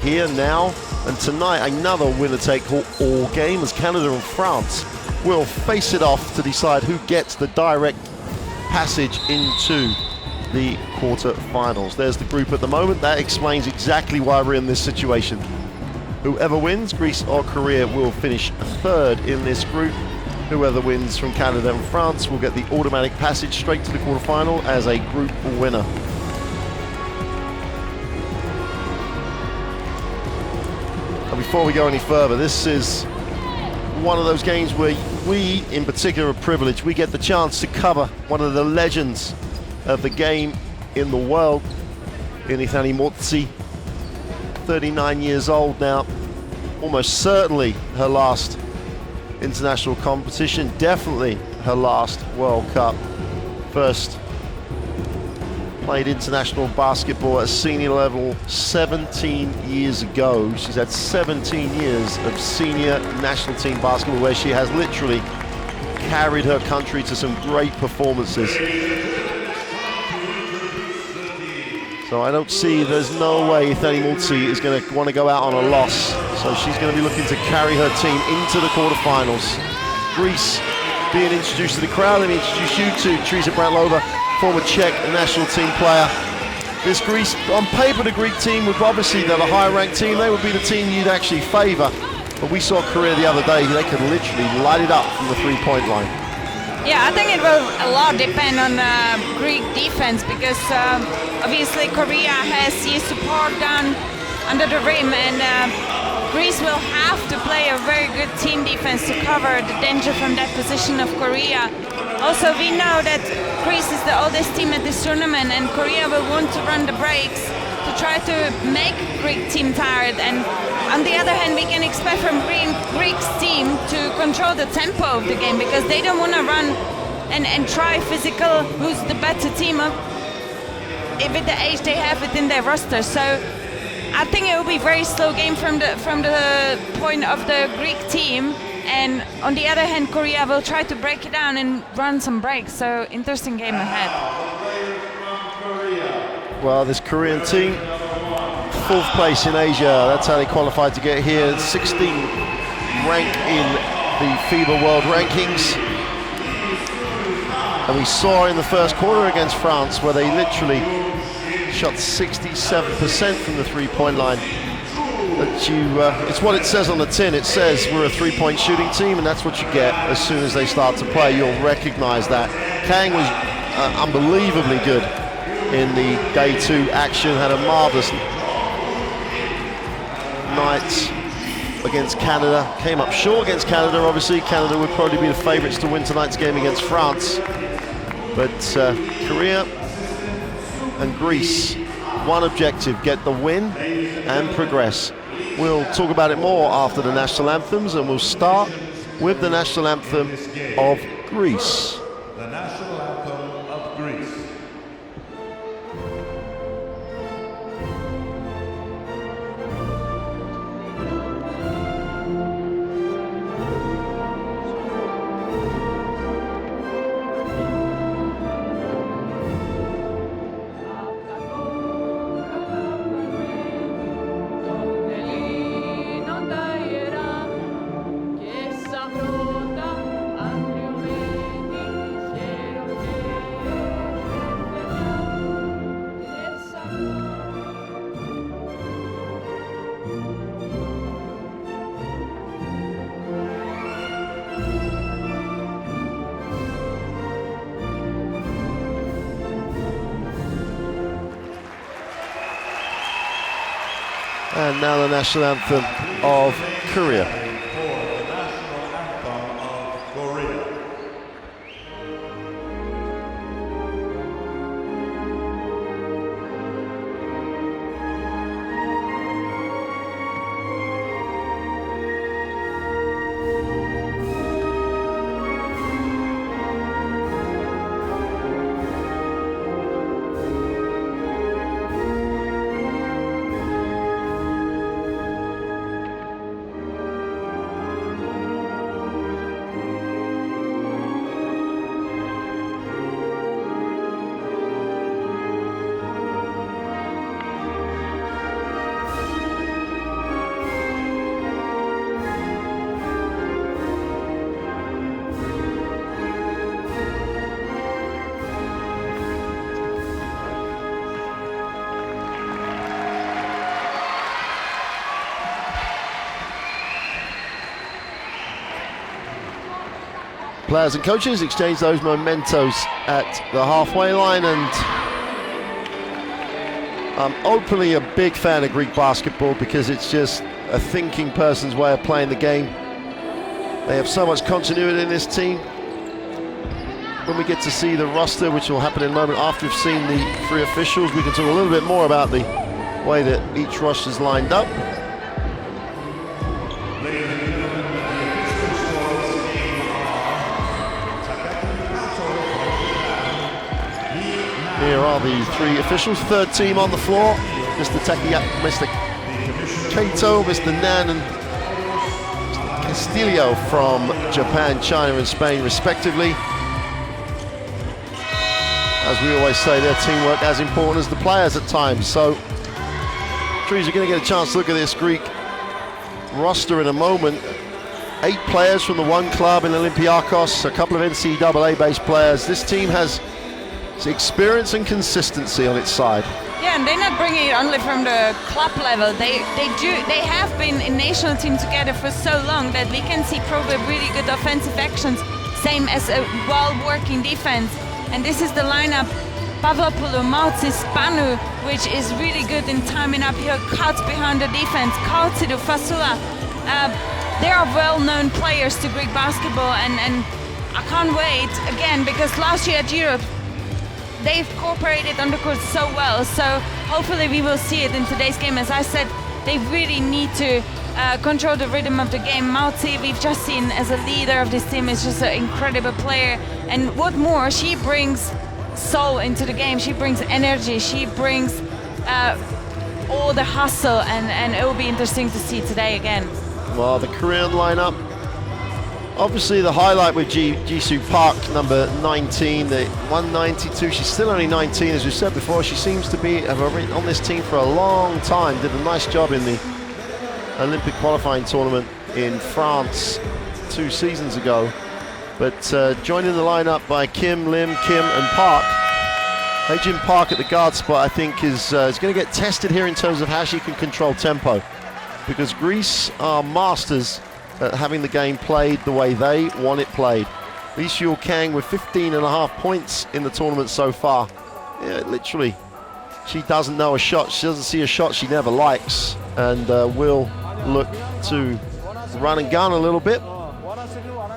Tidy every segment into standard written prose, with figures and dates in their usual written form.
here now. And tonight, another winner-take-all game as Canada and France will face it off to decide who gets the direct passage into the quarter-finals. There's the group at the moment. That explains exactly why we're in this situation. Whoever wins, Greece or Korea, will finish third in this group. Whoever wins from Canada and France will get the automatic passage straight to the quarter-final as a group winner. And before we go any further, this is one of those games where we, in particular, are privileged. We get the chance to cover one of the legends of the game in the world, in Ithani Motsi, 39 years old now, almost certainly her last international competition, definitely her last World Cup. First played international basketball at a senior level 17 years ago. She's had 17 years of senior national team basketball where she has literally carried her country to some great performances. So I don't see, there's no way Ithani Motsi is going to want to go out on a loss. So she's going to be looking to carry her team into the quarterfinals. Greece being introduced to the crowd. Let me introduce you to Teresa Brantlova, former Czech national team player. This Greece, on paper, the Greek team would obviously, they're the higher ranked team. They would be the team you'd actually favour. But we saw Korea the other day. They could literally light it up from the three-point line. Yeah, I think it will a lot depend on Greek defense because obviously Korea has used support down under the rim and Greece will have to play a very good team defense to cover the danger from that position of Korea. Also, we know that Greece is the oldest team at this tournament and Korea will want to run the breaks to try to make Greek team tired, and on the other hand we can expect from Greek's team to control the tempo of the game because they don't want to run and try physical who's the better team with the age they have within their roster. So I think it will be a very slow game from the point of the Greek team, and on the other hand Korea will try to break it down and run some breaks, so interesting game ahead. Well, this Korean team, 4th place in Asia, that's how they qualified to get here, 16th rank in the FIBA World Rankings. And we saw in the first quarter against France where they literally shot 67% from the three-point line. But it's what it says on the tin. It says we're a three-point shooting team, and that's what you get as soon as they start to play. You'll recognize that. Kang was unbelievably good in the day 2 action, had a marvelous night against Canada. Came up short against Canada, obviously. Canada would probably be the favourites to win tonight's game against France. But Korea and Greece, one objective, get the win and progress. We'll talk about it more after the national anthems, and we'll start with the national anthem of Greece. The national anthem of Greece. And now the national anthem of Korea. For the national anthem of Korea. Players and coaches exchange those mementos at the halfway line, and I'm openly a big fan of Greek basketball because it's just a thinking person's way of playing the game. They have so much continuity in this team. When we get to see the roster, which will happen in a moment after we've seen the 3 officials, we can talk a little bit more about the way that each roster's lined up. Here are the 3 officials. Third team on the floor: Mr. Takiya, Mr. Kato, Mr. Nan, and Mr. Castillo from Japan, China, and Spain, respectively. As we always say, their teamwork as important as the players at times. So, Trees, you're going to get a chance to look at this Greek roster in a moment. 8 players from the one club in Olympiakos, a couple of NCAA-based players. This team has experience and consistency on its side. Yeah, and they're not bringing it only from the club level. They have been in national team together for so long that we can see probably really good offensive actions, same as a well-working defense. And this is the lineup: Pavlopoulou, Maltsi, Spanu, which is really good in timing up here, cuts behind the defense, Kaltsidou, Fasula. They are well-known players to Greek basketball, and I can't wait again, because last year at Europe they've cooperated on the court so well, so hopefully we will see it in today's game. As I said, they really need to control the rhythm of the game. Maltsi, we've just seen as a leader of this team, is just an incredible player, and what more, she brings soul into the game, she brings energy, she brings all the hustle, and it will be interesting to see today again. Well, the Korean lineup, obviously the highlight with Jisoo Park, number 19, the 192. She's still only 19, as we said before. She seems to be on this team for a long time. Did a nice job in the Olympic qualifying tournament in France 2 seasons ago. But joined in the lineup by Kim, Lim, Kim, and Park. Haejin Park at the guard spot, I think, is going to get tested here in terms of how she can control tempo, because Greece are masters at having the game played the way they want it played. Lee Seul Kang with 15.5 points in the tournament so far. Yeah, literally, she doesn't know a shot. She doesn't see a shot she never likes, and will look to run and gun a little bit.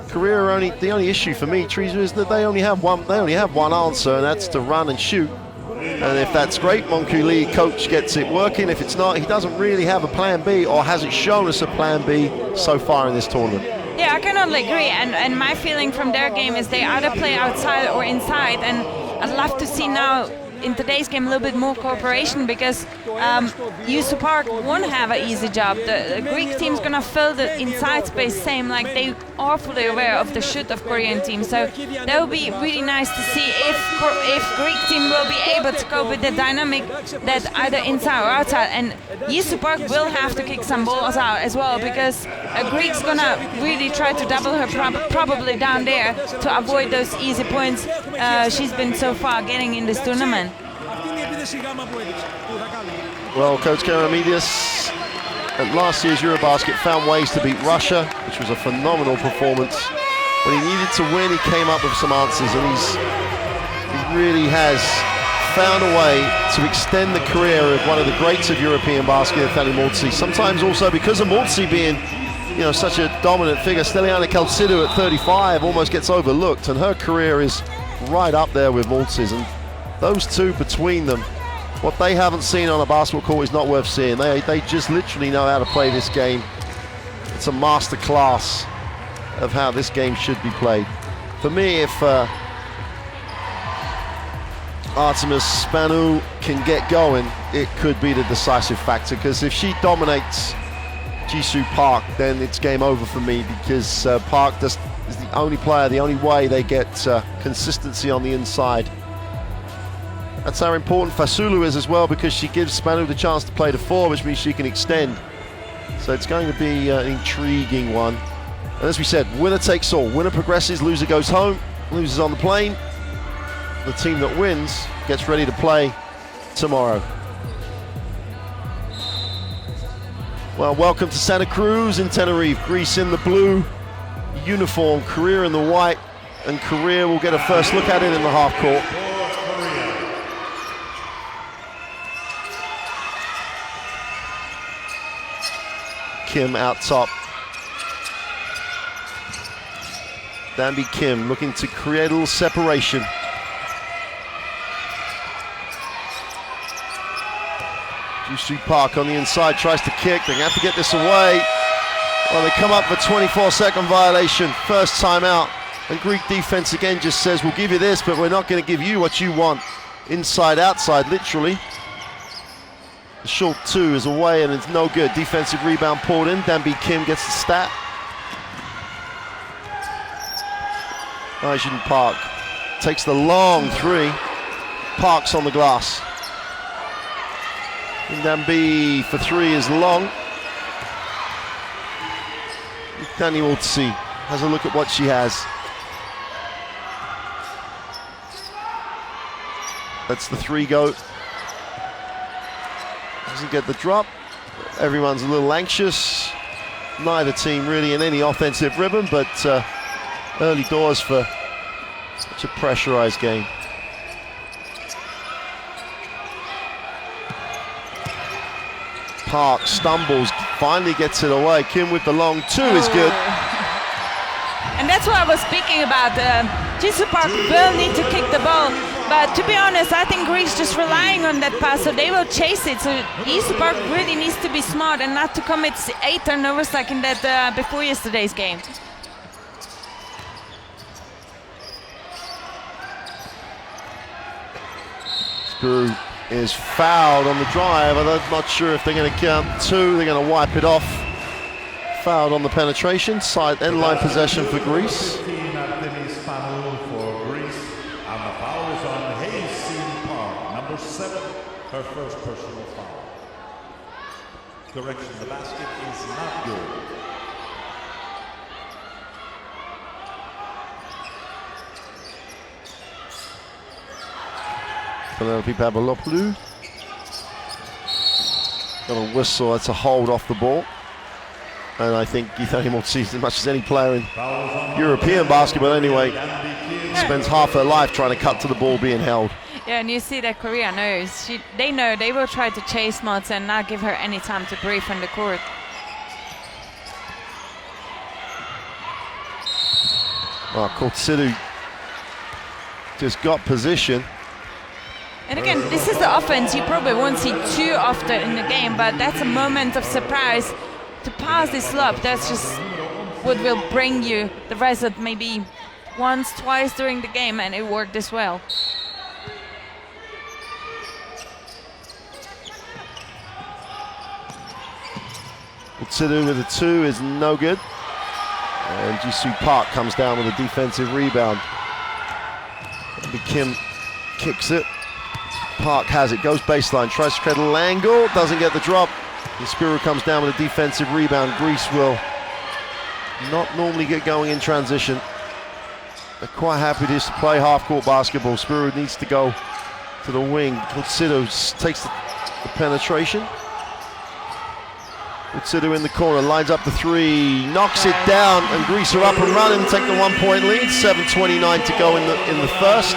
Korea the only issue for me, Teresa, is that they only have one answer, and that's to run and shoot. And if that's great, Monku Lee, coach, gets it working. If it's not, he doesn't really have a plan B, or hasn't shown us a plan B so far in this tournament. Yeah, I can only agree, and my feeling from their game is they either play outside or inside, and I'd love to see now in today's game a little bit more cooperation, because Jisoo Park won't have an easy job. The Greek team's gonna fill the inside space same, like they are fully aware of the shoot of Korean team. So that would be really nice to see if Greek team will be able to cope with the dynamic that either inside or outside. And Jisoo Park will have to kick some balls out as well, because Greek's gonna really try to double her probably down there to avoid those easy points she's been so far getting in this tournament. Well, Coach Karamidis at last year's Eurobasket found ways to beat Russia, which was a phenomenal performance. When he needed to win, he came up with some answers, and he really has found a way to extend the career of one of the greats of European basket, Thani Maltsi. Sometimes also because of Maltsi being, such a dominant figure, Steliana Kaltsidou at 35 almost gets overlooked, and her career is right up there with Maltsi's. And those two between them, what they haven't seen on a basketball court is not worth seeing. They just literally know how to play this game. It's a master class of how this game should be played. For me, if Artemis Spanu can get going, it could be the decisive factor, because if she dominates Jisoo Park, then it's game over for me, because Park is the only player, the only way they get consistency on the inside. That's how important Fasulu is as well, because she gives Spanu the chance to play the 4, which means she can extend. So it's going to be an intriguing one. And as we said, winner takes all. Winner progresses, loser goes home, losers on the plane. The team that wins gets ready to play tomorrow. Well, welcome to Santa Cruz in Tenerife. Greece in the blue uniform, Korea in the white. and Korea will get a first look at it in the half court. Kim out top. Danby Kim looking to create a little separation. Jusoo Park on the inside, tries to kick. They have to get this away. Well, they come up for 24-second violation. First time out. And Greek defense again just says, we'll give you this, but we're not going to give you what you want. Inside, outside, literally. The short two is away and it's no good. Defensive rebound pulled in. Danby Kim gets the stat. Hyejin Park takes the long three. Park's on the glass. And Danby for three is long. Danny Otsi has a look at what she has. That's the three go. Doesn't get the drop. Everyone's a little anxious. Neither team really in any offensive rhythm, but early doors for such a pressurized game. Park stumbles, finally gets it away. Kim with the long two is good. And that's what I was speaking about. Jusoo Park will need to kick the ball. But to be honest, I think Greece just relying on that pass, so they will chase it. So Jusoo Park really needs to be smart and not to commit 8 turnovers like in that before yesterday's game. Spuru is fouled on the drive. I'm not sure if they're going to count two. They're going to wipe it off. Fouled on the penetration. Side end line possession for Greece. For Greece, and the foul is on Hyejin Park, number 7, her first personal foul. Correction, the basket is not good. Penelope Babalopoulou. Got a whistle, that's a hold off the ball. And I think Ethan Otsi, as much as any player in European basketball anyway, spends half her life trying to cut to the ball being held. Yeah, and you see that Korea knows. They know they will try to chase Mots and not give her any time to breathe on the court. Well, Kotsidu just got position. And again, this is the offense you probably won't see too often in the game, but that's a moment of surprise. To pass this lob, that's just what will bring you the result maybe once, twice during the game, and it worked as well. Kotsidu with a two is no good. And Jusoo Park comes down with a defensive rebound. Kim kicks it. Park has it, goes baseline, tries to create a little angle, doesn't get the drop. And Spuru comes down with a defensive rebound. Greece will not normally get going in transition. They're quite happy just to play half-court basketball. Spuru needs to go to the wing. Kotsidu takes the penetration. Kotsidu in the corner, lines up the three, knocks it down, and Greece are up and running, take the 1 point lead. 7:29 to go in the first.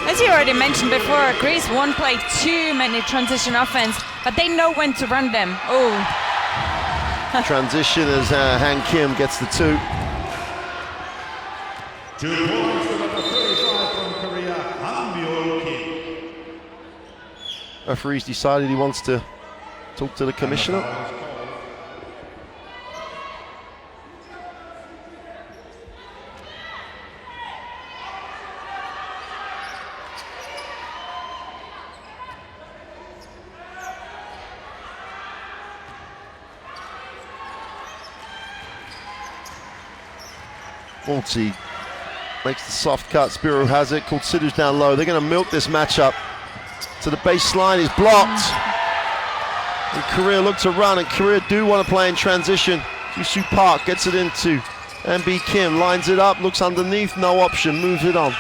As you already mentioned before, Greece won't play too many transition offense, but they know when to run them. Oh. Transition as Han Kim gets the two. 2 points to number 35 from Korea, Han Kim. Referee's decided he wants to talk to the commissioner. Otsi makes the soft cut. Spuru has it. Kotsidu's down low. They're going to milk this matchup to the baseline. Is blocked. And Korea look to run, and Korea do want to play in transition. Jusoo Park gets it into Danby Kim, lines it up, looks underneath, no option, moves it on.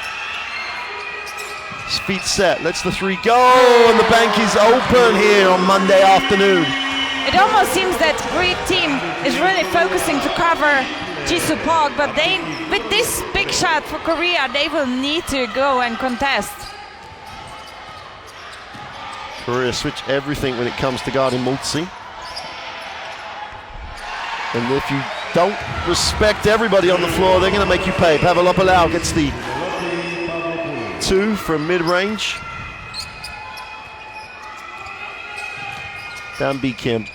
Feet set, lets the three go, and the bank is open here on Monday afternoon. It almost seems that Greek team is really focusing to cover Jisoo Park, but they, with this big shot for Korea, they will need to go and contest. Korea switch everything when it comes to guarding Multzi. And if you don't respect everybody on the floor, they're going to make you pay. Pavlopoulos gets the 2 from mid-range. Dambi Kim.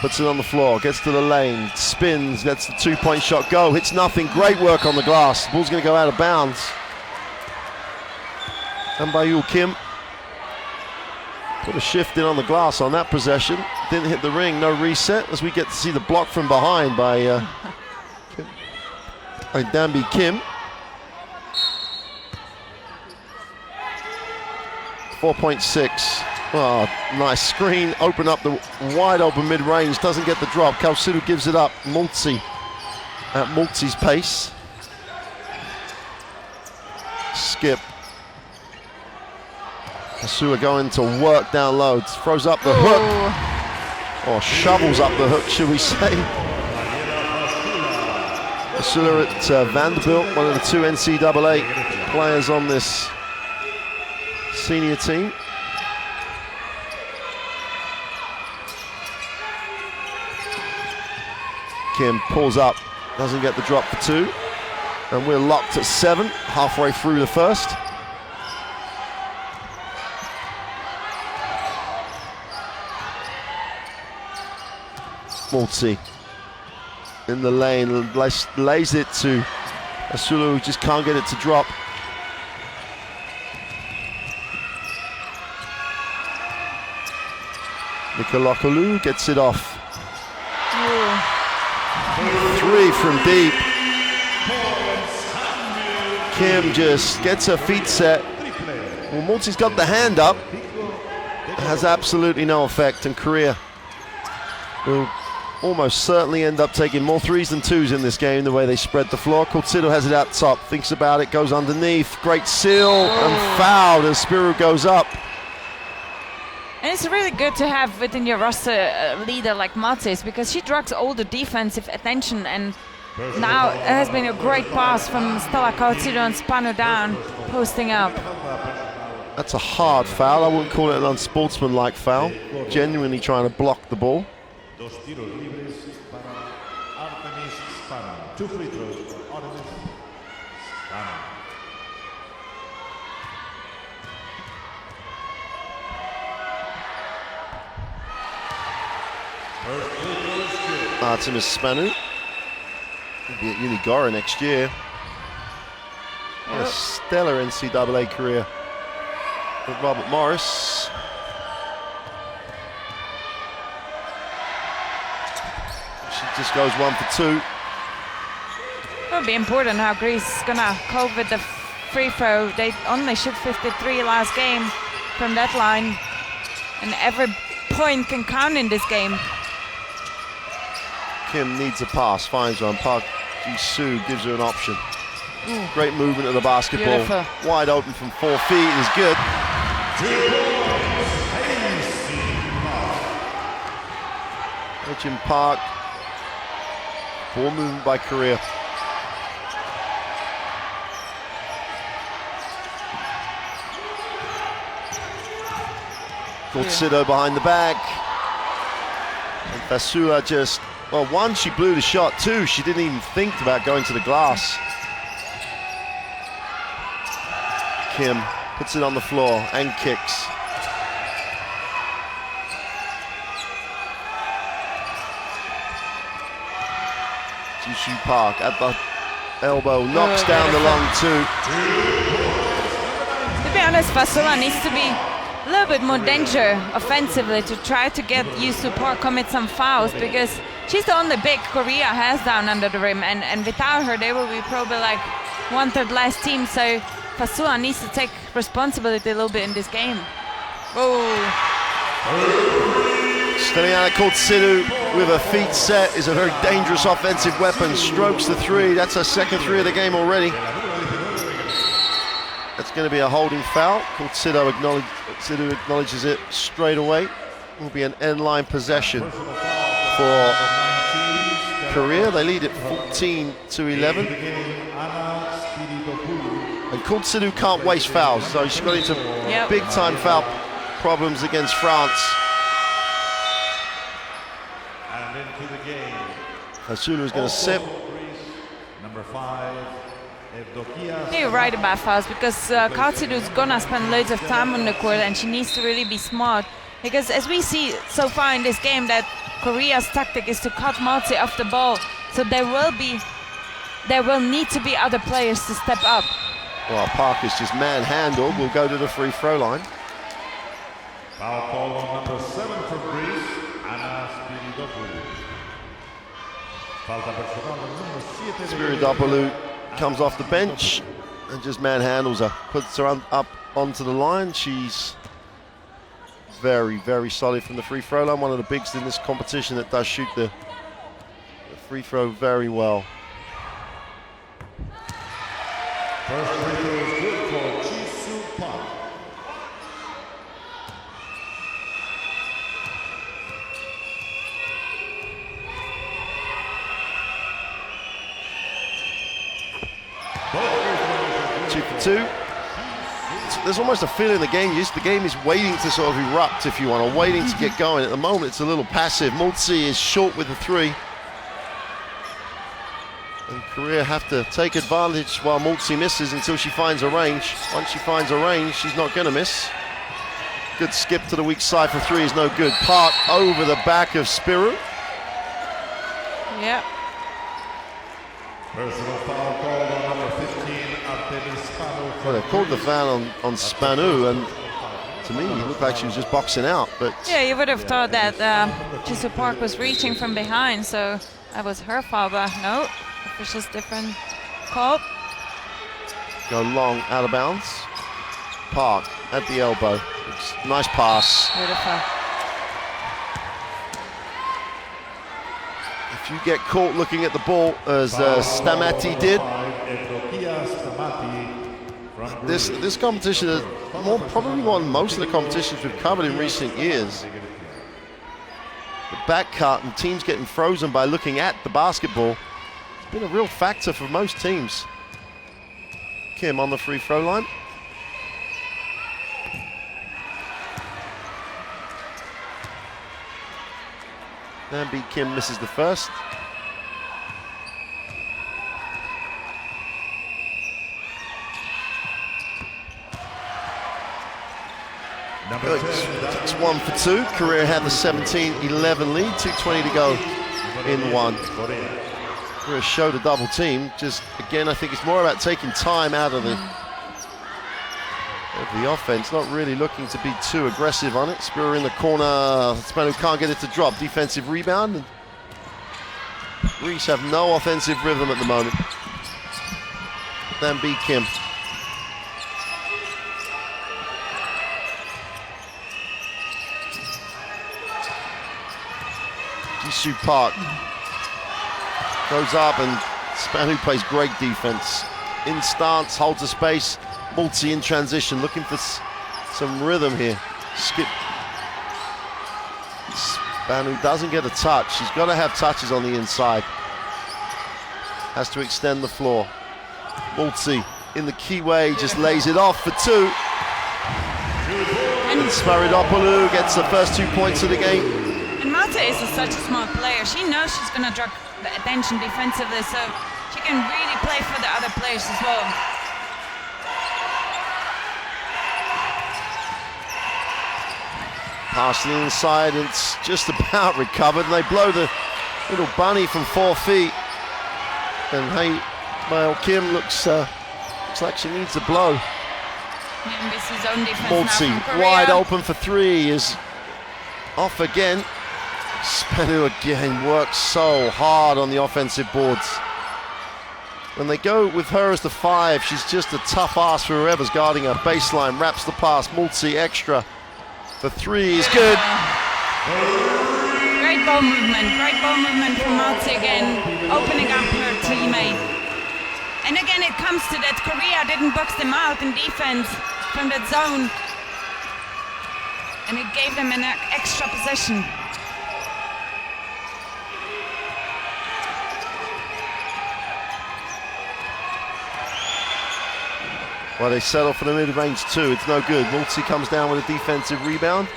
Puts it on the floor, gets to the lane, spins, gets the 2-point shot, go, hits nothing. Great work on the glass. The ball's going to go out of bounds. Dambayul Kim put a shift in on the glass on that possession. Didn't hit the ring, no reset, as we get to see the block from behind by Dambi Kim. 4.6. Oh, nice screen. Open up the wide open mid-range. Doesn't get the drop. Kausiru gives it up. Multzi at Multzi's pace. Skip. Kasua going to work down low. Throws up the hook. Or shovels up the hook, should we say. Kasua at Vanderbilt, one of the 2 NCAA players on this senior team. Kim pulls up, doesn't get the drop for 2. And we're locked at 7, halfway through the first. Multzi in the lane, lays it to Asulu, who just can't get it to drop. Nikolokolu gets it off. 3 from deep. Kim just gets her feet set. Well, Multzi's got the hand up. It has absolutely no effect, and Korea will almost certainly end up taking more 3s than 2s in this game, the way they spread the floor. Kausiru has it out top, thinks about it, goes underneath. Great seal and fouled as Spiru goes up. And it's really good to have within your roster a leader like Matis, because she draws all the defensive attention, and now it has been a great pass from Stella Kausiru and Spanu down, posting up. That's a hard foul. I wouldn't call it an unsportsmanlike foul. Genuinely trying to block the ball. 2 tiros libres para Artemis Spanu. 2 free throws for Artemis Spanu. Artemis Spanu will be at Unigora next year. A stellar NCAA career with Robert Morris. She just goes 1 for 2. It'll be important how Greece is gonna cope with the free throw. They only shoot 53 last game from that line, and every point can count in this game. Kim needs a pass, finds one. Park Ji-soo gives her an option. Great movement of the basketball. Beautiful. Wide open from 4 feet is good. Jim Park. Ball movement by Korea. Kausiru behind the back. And Fasula just, well, 1, she blew the shot. 2, she didn't even think about going to the glass. Kim puts it on the floor and kicks. Jisoo Park at the elbow, knocks down the long 2. To be honest, Fasula needs to be a little bit more danger offensively to try to get Jisoo Park commit some fouls, because she's the only big Korea has down under the rim, and without her they will be probably like 1/3 less team, so Fasula needs to take responsibility a little bit in this game. Steliana Kausiru with her feet set is a very dangerous offensive weapon. Strokes the 3, that's her second 3 of the game already. That's going to be a holding foul. Kausiru acknowledges it straight away. will be an end-line possession for Korea. They lead it 14-11. And Kultsidu can't waste fouls, so she got into big-time foul problems against France. And into the game. Hasulu is going to sit. Number 5, Evdokia. You're right about fouls, because Kultsidu is gonna spend loads of time on the court, and she needs to really be smart. Because as we see so far in this game, that Korea's tactic is to cut Malti off the ball, so there will need to be other players to step up. Well, Park is just manhandled. We'll go to the free throw line. Foul call on number 7 for Greece, Anna Spiridopoulou. Falta personal number 7. Spiridopoulou comes off the bench and just manhandles her, puts her up onto the line. She's very, very solid from the free throw line. One of the bigs in this competition that does shoot the free throw very well. First free throw is good for Jisoo Park. Two for two. There's almost a feeling the game is waiting to sort of erupt, if you want, or waiting to get going. At the moment, it's a little passive. Multzi is short with the three. And Korea have to take advantage while Multzi misses until she finds a range. Once she finds a range, she's not going to miss. Good skip to the weak side for three is no good. Park over the back of Spiru. Yeah. Personal foul called on number 15, Artemis Spanu. Well, they called the foul on Spanu, and to me, it looked like she was just boxing out. But Yeah, you would have thought that Jisoo Park was reaching from behind, so that was her foul, but no. Officials different call. go long, out of bounds. Park at the elbow. Nice pass. Beautiful. If you get caught looking at the ball, as Stamati did, this competition is probably more than most of the competitions we've covered in recent years. The back cut and teams getting frozen by looking at the basketball, it's been a real factor for most teams. Kim on the free throw line. Nambi Kim misses the first. It's 1 for 2. Korea had the 17-11 lead, 2:20 to go in one. Korea showed a double team. Just again, I think it's more about taking time out of the offense, not really looking to be too aggressive on it. Spira in the corner. Spanu can't get it to drop. Defensive rebound. And Greece have no offensive rhythm at the moment. Nambi Kim. Jisoo Park goes up, and Spanu plays great defense. In stance, holds the space. Multi in transition, looking for some rhythm here. Skip. Spanu doesn't get a touch. She's got to have touches on the inside. Has to extend the floor. Multi in the key way, just lays it off for two. And Spiridopoulou gets the first 2 points of the game. And Malta is such a smart player. She knows she's going to draw the attention defensively, so she can really play for the other players as well. Pass to the inside, and it's just about recovered. And they blow the little bunny from 4 feet. And hey, Mael Kim looks like she needs a blow. NBC's own defense Multi now from Korea. wide open for three is off again. Spanu again works so hard on the offensive boards. When they go with her as the 5, she's just a tough ass for whoever's guarding her. Baseline, wraps the pass, Multi extra. The 3 is good. Great ball movement from Malta again, opening up her teammate. And again, it comes to that Korea didn't box them out in defense from that zone. and it gave them an extra possession. Well, they settle for the mid-range too. It's no good. Multi comes down with a defensive rebound.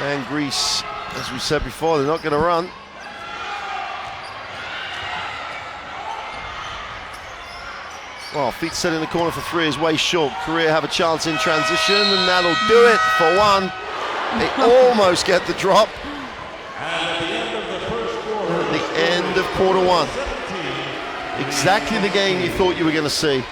And Greece, as we said before, they're not going to run. Well, feet set in the corner for three is way short. Korea have a chance in transition, and that'll do it for one. They almost get the drop. At the end of the first quarter, At the end of quarter one. Exactly the game you thought you were going to see.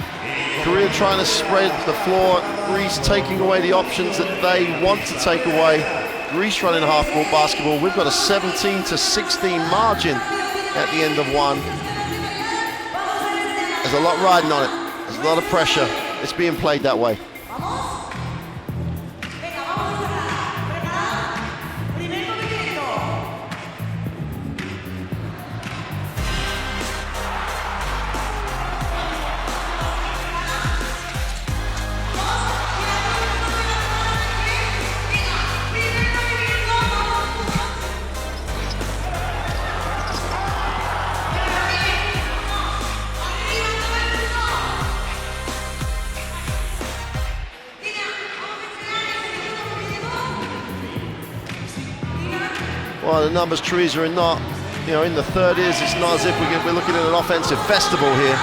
Korea trying to spread the floor, Greece taking away the options that they want to take away. Greece running half-court basketball. We've got a 17-16 margin at the end of one. There's a lot riding on it. There's a lot of pressure. It's being played that way. Well, the numbers Teresa are not, in the 30s. It's not as if we're looking at an offensive festival here.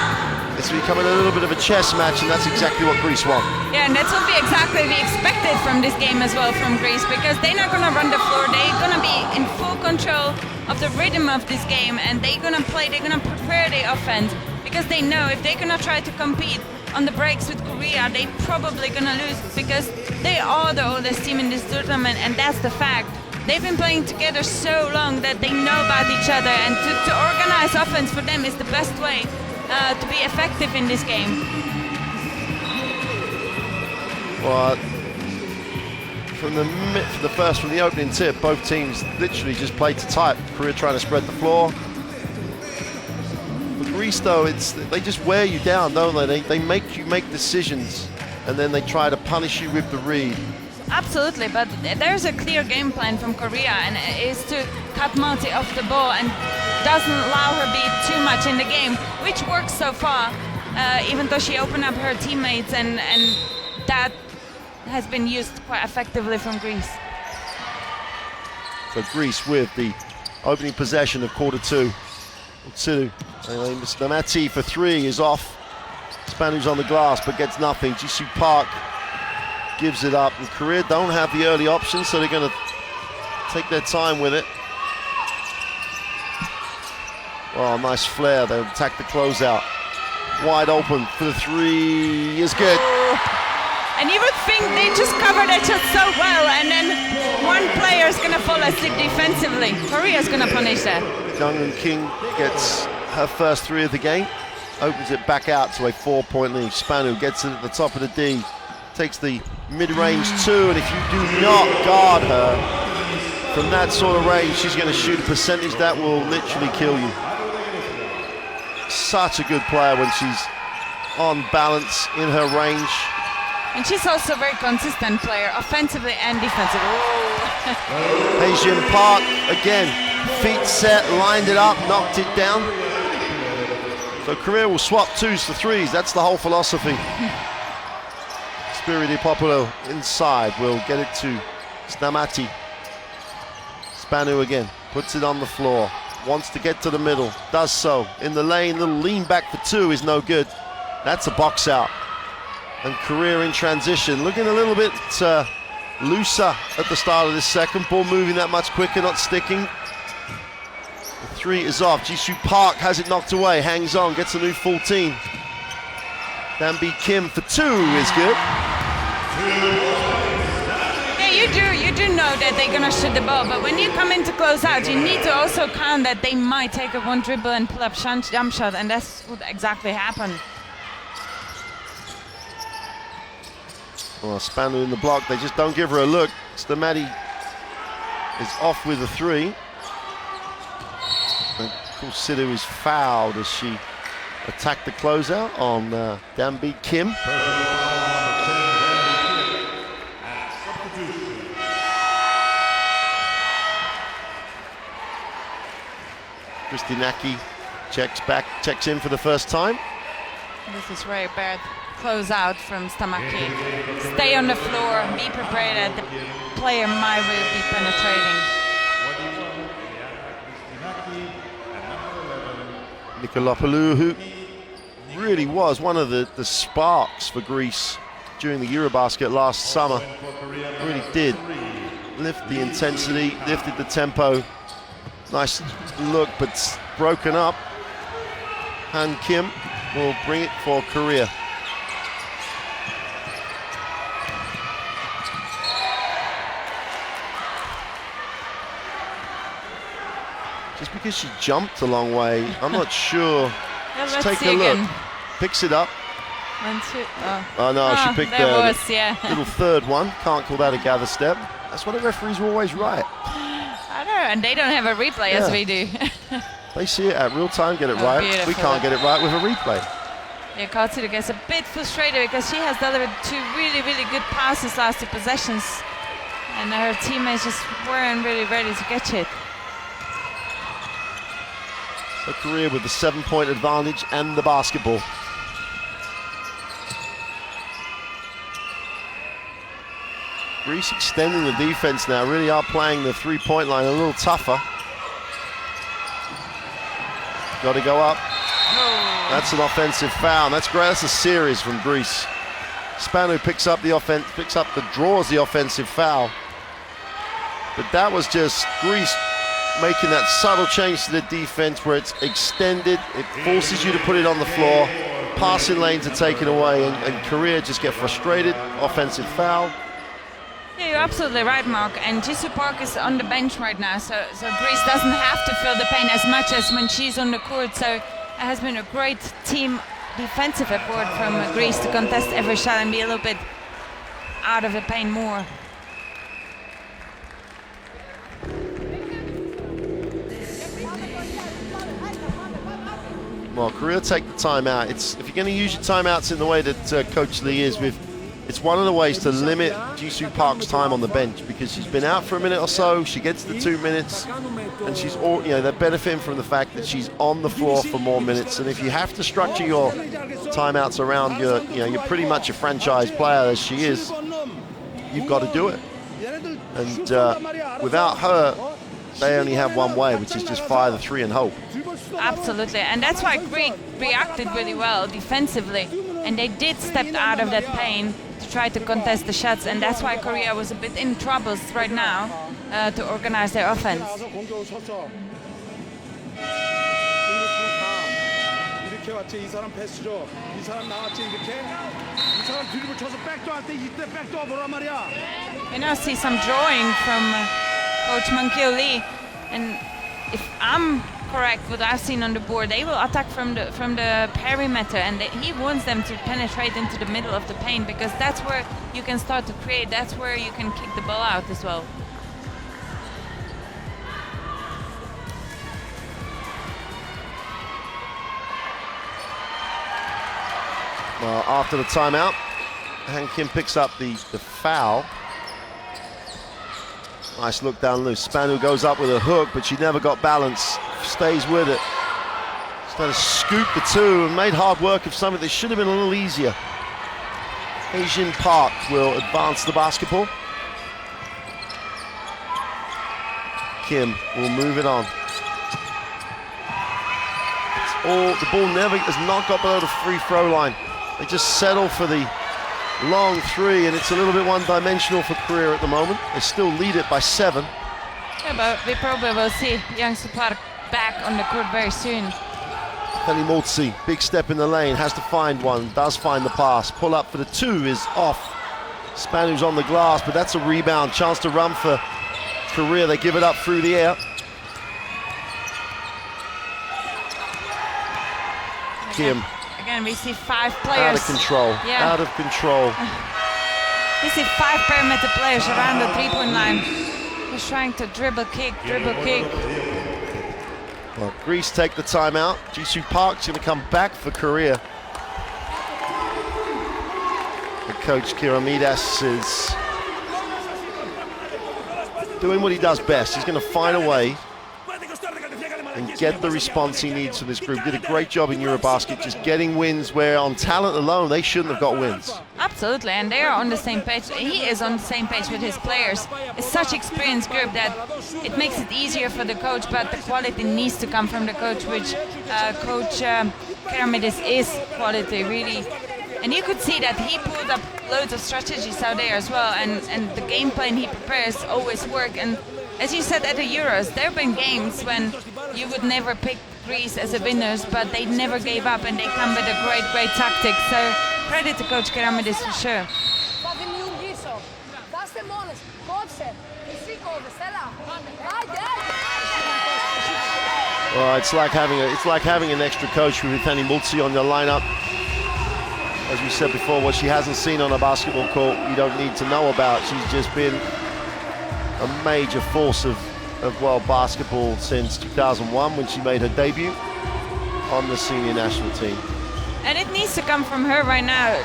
It's becoming a little bit of a chess match, and that's exactly what Greece want. Yeah, and that's what we exactly expected from this game as well from Greece, because they're not going to run the floor. They're going to be in full control of the rhythm of this game, and they're going to play, they're going to prepare the offense, because they know if they're going to try to compete on the breaks with Korea, they're probably going to lose, because they are the oldest team in this tournament, and that's the fact. They've been playing together so long that they know about each other, and to organize offense for them is the best way to be effective in this game. Well, from the opening tip, both teams literally just played to type. Korea trying to spread the floor. For Greece, though, they just wear you down, don't they? They make you make decisions, and then they try to punish you with the read. Absolutely, but there's a clear game plan from Korea, and it is to cut Multi off the ball and doesn't allow her be too much in the game, which works so far, even though she opened up her teammates, and that has been used quite effectively from Greece. So Greece with the opening possession of quarter two. Tsu, Namati for three is off. Spanu's on the glass but gets nothing. Jisoo Park gives it up, and Korea don't have the early options, so they're going to take their time with it. Oh, nice flare. They attack the closeout. Wide open for the three is good. And you would think they just covered it just so well, and then one player is going to fall asleep defensively. Korea's going to punish that. Jung King gets her first three of the game, opens it back out to a 4-point lead. Spanu gets it at the top of the D, takes the mid-range two, and if you do not guard her from that sort of range, she's going to shoot a percentage that will literally kill you. Such a good player when she's on balance in her range. And she's also a very consistent player, offensively and defensively. Haejin Park, again, feet set, lined it up, knocked it down. So Korea will swap twos for threes. That's the whole philosophy. Spiridi Populo inside will get it to Snamati. Spanu again, puts it on the floor. Wants to get to the middle, does so. In the lane, little lean back for two is no good. That's a box out. And Korea in transition, looking a little bit looser at the start of this second. Ball moving that much quicker, not sticking. The three is off. Jisoo Park has it knocked away, hangs on, gets a new full team. Danbi Kim for two is good. Yeah, you do know that they're gonna shoot the ball, but when you come in to close out, you need to also count that they might take a one dribble and pull up jump shot, and that's what exactly happened. Well, Spanu in the block, they just don't give her a look. Stamati is off with a three. And of course, Sidhu is fouled as she attacked the closeout on Danbi Kim. Kristinaki checks in for the first time. This is very bad close out from Stamaki. Stay on the floor, be prepared that the player might will be penetrating. Nikolapoulou, who really was one of the sparks for Greece during the Eurobasket last summer, really did lift the intensity, lifted the tempo. Nice look, but broken up. Han Kim will bring it for Korea. Just because she jumped a long way, I'm not sure. Let's take see a look. again. Picks it up. 1, 2, Oh no, she picked there the was, yeah. little third one. Can't call that a gather step. That's why the referees are always right. I know, and they don't have a replay as we do. They see it at real time, get it right. Beautiful. We can't get it right with a replay. Yeah, Katsura gets a bit frustrated because she has delivered 2 really, really good passes last 2 possessions. And her teammates just weren't really ready to catch it. So Korea with the 7-point advantage and the basketball. Greece extending the defense now, really are playing the 3-point line a little tougher. Got to go up. Oh. That's an offensive foul. That's great. That's a series from Greece. Spanu picks up the offense, draws the offensive foul. But that was just Greece making that subtle change to the defense where it's extended, it forces you to put it on the floor, passing lanes are taken away, and Korea just get frustrated, offensive foul. Yeah, you're absolutely right, Mark. And Jisoo Park is on the bench right now, so Greece doesn't have to feel the pain as much as when she's on the court. So it has been a great team defensive effort from Greece to contest every shot and be a little bit out of the pain more. Well, Korea take the timeout. If you're going to use your timeouts in the way that Coach Lee is with, it's one of the ways to limit Jisoo Park's time on the bench because she's been out for a minute or so. She gets the 2 minutes, and they're benefiting from the fact that she's on the floor for more minutes. And if you have to structure your timeouts around you're pretty much a franchise player as she is, you've got to do it. And without her, they only have one way, which is just fire the 3 and hope. Absolutely, and that's why Greece reacted really well defensively, and they did step out of that pain to try to contest the shots, and that's why Korea was a bit in troubles right now to organize their offense. We now see some drawing from Coach Mankio Lee, and if I'm correct, what I've seen on the board, they will attack from the perimeter, and he wants them to penetrate into the middle of the paint because that's where you can start to create. That's where you can kick the ball out as well. Well, after the timeout, Han Kim picks up the foul. Nice look down loose. Spanu goes up with a hook, but she never got balance. Stays with it. She's trying to scoop the 2 and made hard work of something that should have been a little easier. Asian Park will advance the basketball. Kim will move it on. The ball has not got below the free throw line. They just settle for the long 3, and it's a little bit one-dimensional for Korea at the moment. They still lead it by 7. Yeah, but we probably will see Jisoo Park back on the court very soon. Penny Maltzy, big step in the lane, has to find one, does find the pass. Pull up for the 2 is off. Spanu's on the glass, but that's a rebound. Chance to run for Korea. They give it up through the air. Kim. Again, we see 5 players. Out of control, out of control. We see 5 perimeter players around the 3-point line. Just trying to dribble kick. Well, Greece take the timeout. Jisoo Park's going to come back for Korea. And Coach Kiramidas is doing what he does best. He's going to find a way and get the response he needs from this group. Did a great job in Eurobasket, just getting wins where on talent alone they shouldn't have got wins. Absolutely, and they are on the same page. He is on the same page with his players. It's such an experienced group that it makes it easier for the coach, but the quality needs to come from the coach, which Coach Keramidis is quality, really. And you could see that he pulled up loads of strategies out there as well, and the game plan he prepares always work. And as you said at the Euros, there have been games when you would never pick Greece as a winners, but they never gave up and they come with a great tactic. So credit to Coach Keramidis for sure. Well, it's like having an extra coach with Annie Mulzi on your lineup. As we said before, what she hasn't seen on a basketball court, you don't need to know about. She's just been a major force of world basketball since 2001 when she made her debut on the senior national team. And it needs to come from her right now.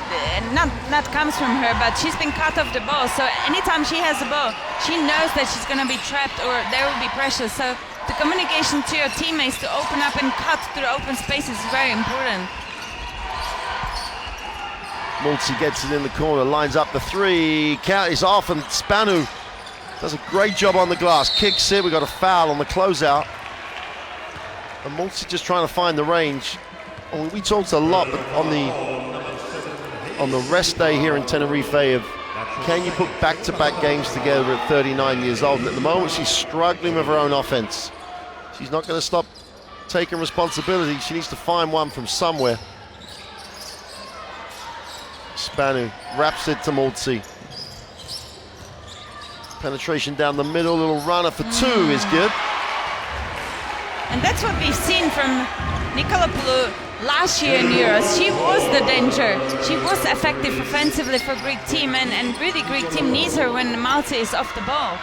Not comes from her, but she's been cut off the ball. So anytime she has the ball, she knows that she's going to be trapped or there will be pressure. So the communication to your teammates to open up and cut through open spaces is very important. Mulzi gets it in the corner, lines up the three, count is off, and Spanu does a great job on the glass, kicks it. We got a foul on the closeout, and Mulzi just trying to find the range. We talked a lot on the rest day here in Tenerife of can you put back-to-back games together at 39 years old, and at the moment she's struggling with her own offense. She's not going to stop taking responsibility. She needs to find one from somewhere. Spanu wraps it to Mulzi. Penetration down the middle, little runner for two is good. And that's what we've seen from Nikolapoulou last year in Euros. She was the danger. She was effective offensively for Greek team, and really Greek team needs her when Malta is off the ball.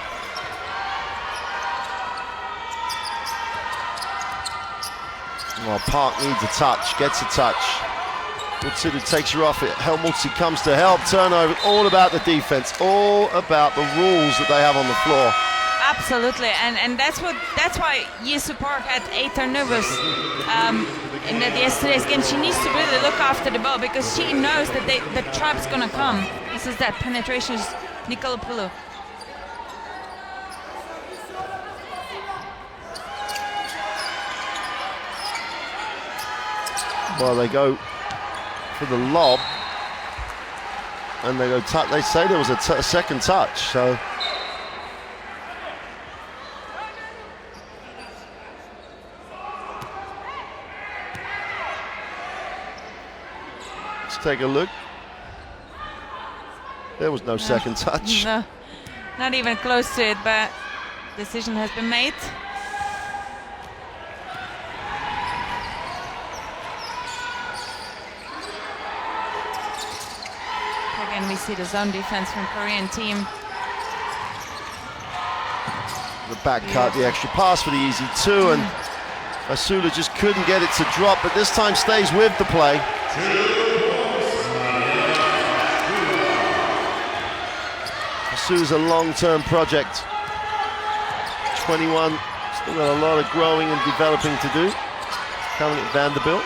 Well, Park needs a touch, gets a touch. Mulzi takes her off it. Mulzi comes to help. Turnover, all about the defense, all about the rules that they have on the floor. Absolutely, and that's why Yesu Park had 8 turnovers in yesterday's game. She needs to really look after the ball because she knows that the trap's gonna come. This is that penetration, Nikolapoulou. Well, they go for the lob, and they go touch. They say there was a second touch, so let's take a look. There was no second touch. No, not even close to it, but decision has been made. Again, we see the zone defense from Korean team. The back cut, the extra pass for the easy two, and Asula just couldn't get it to drop, but this time stays with the play. Asula's a long-term project. 21, still got a lot of growing and developing to do. Coming at Vanderbilt.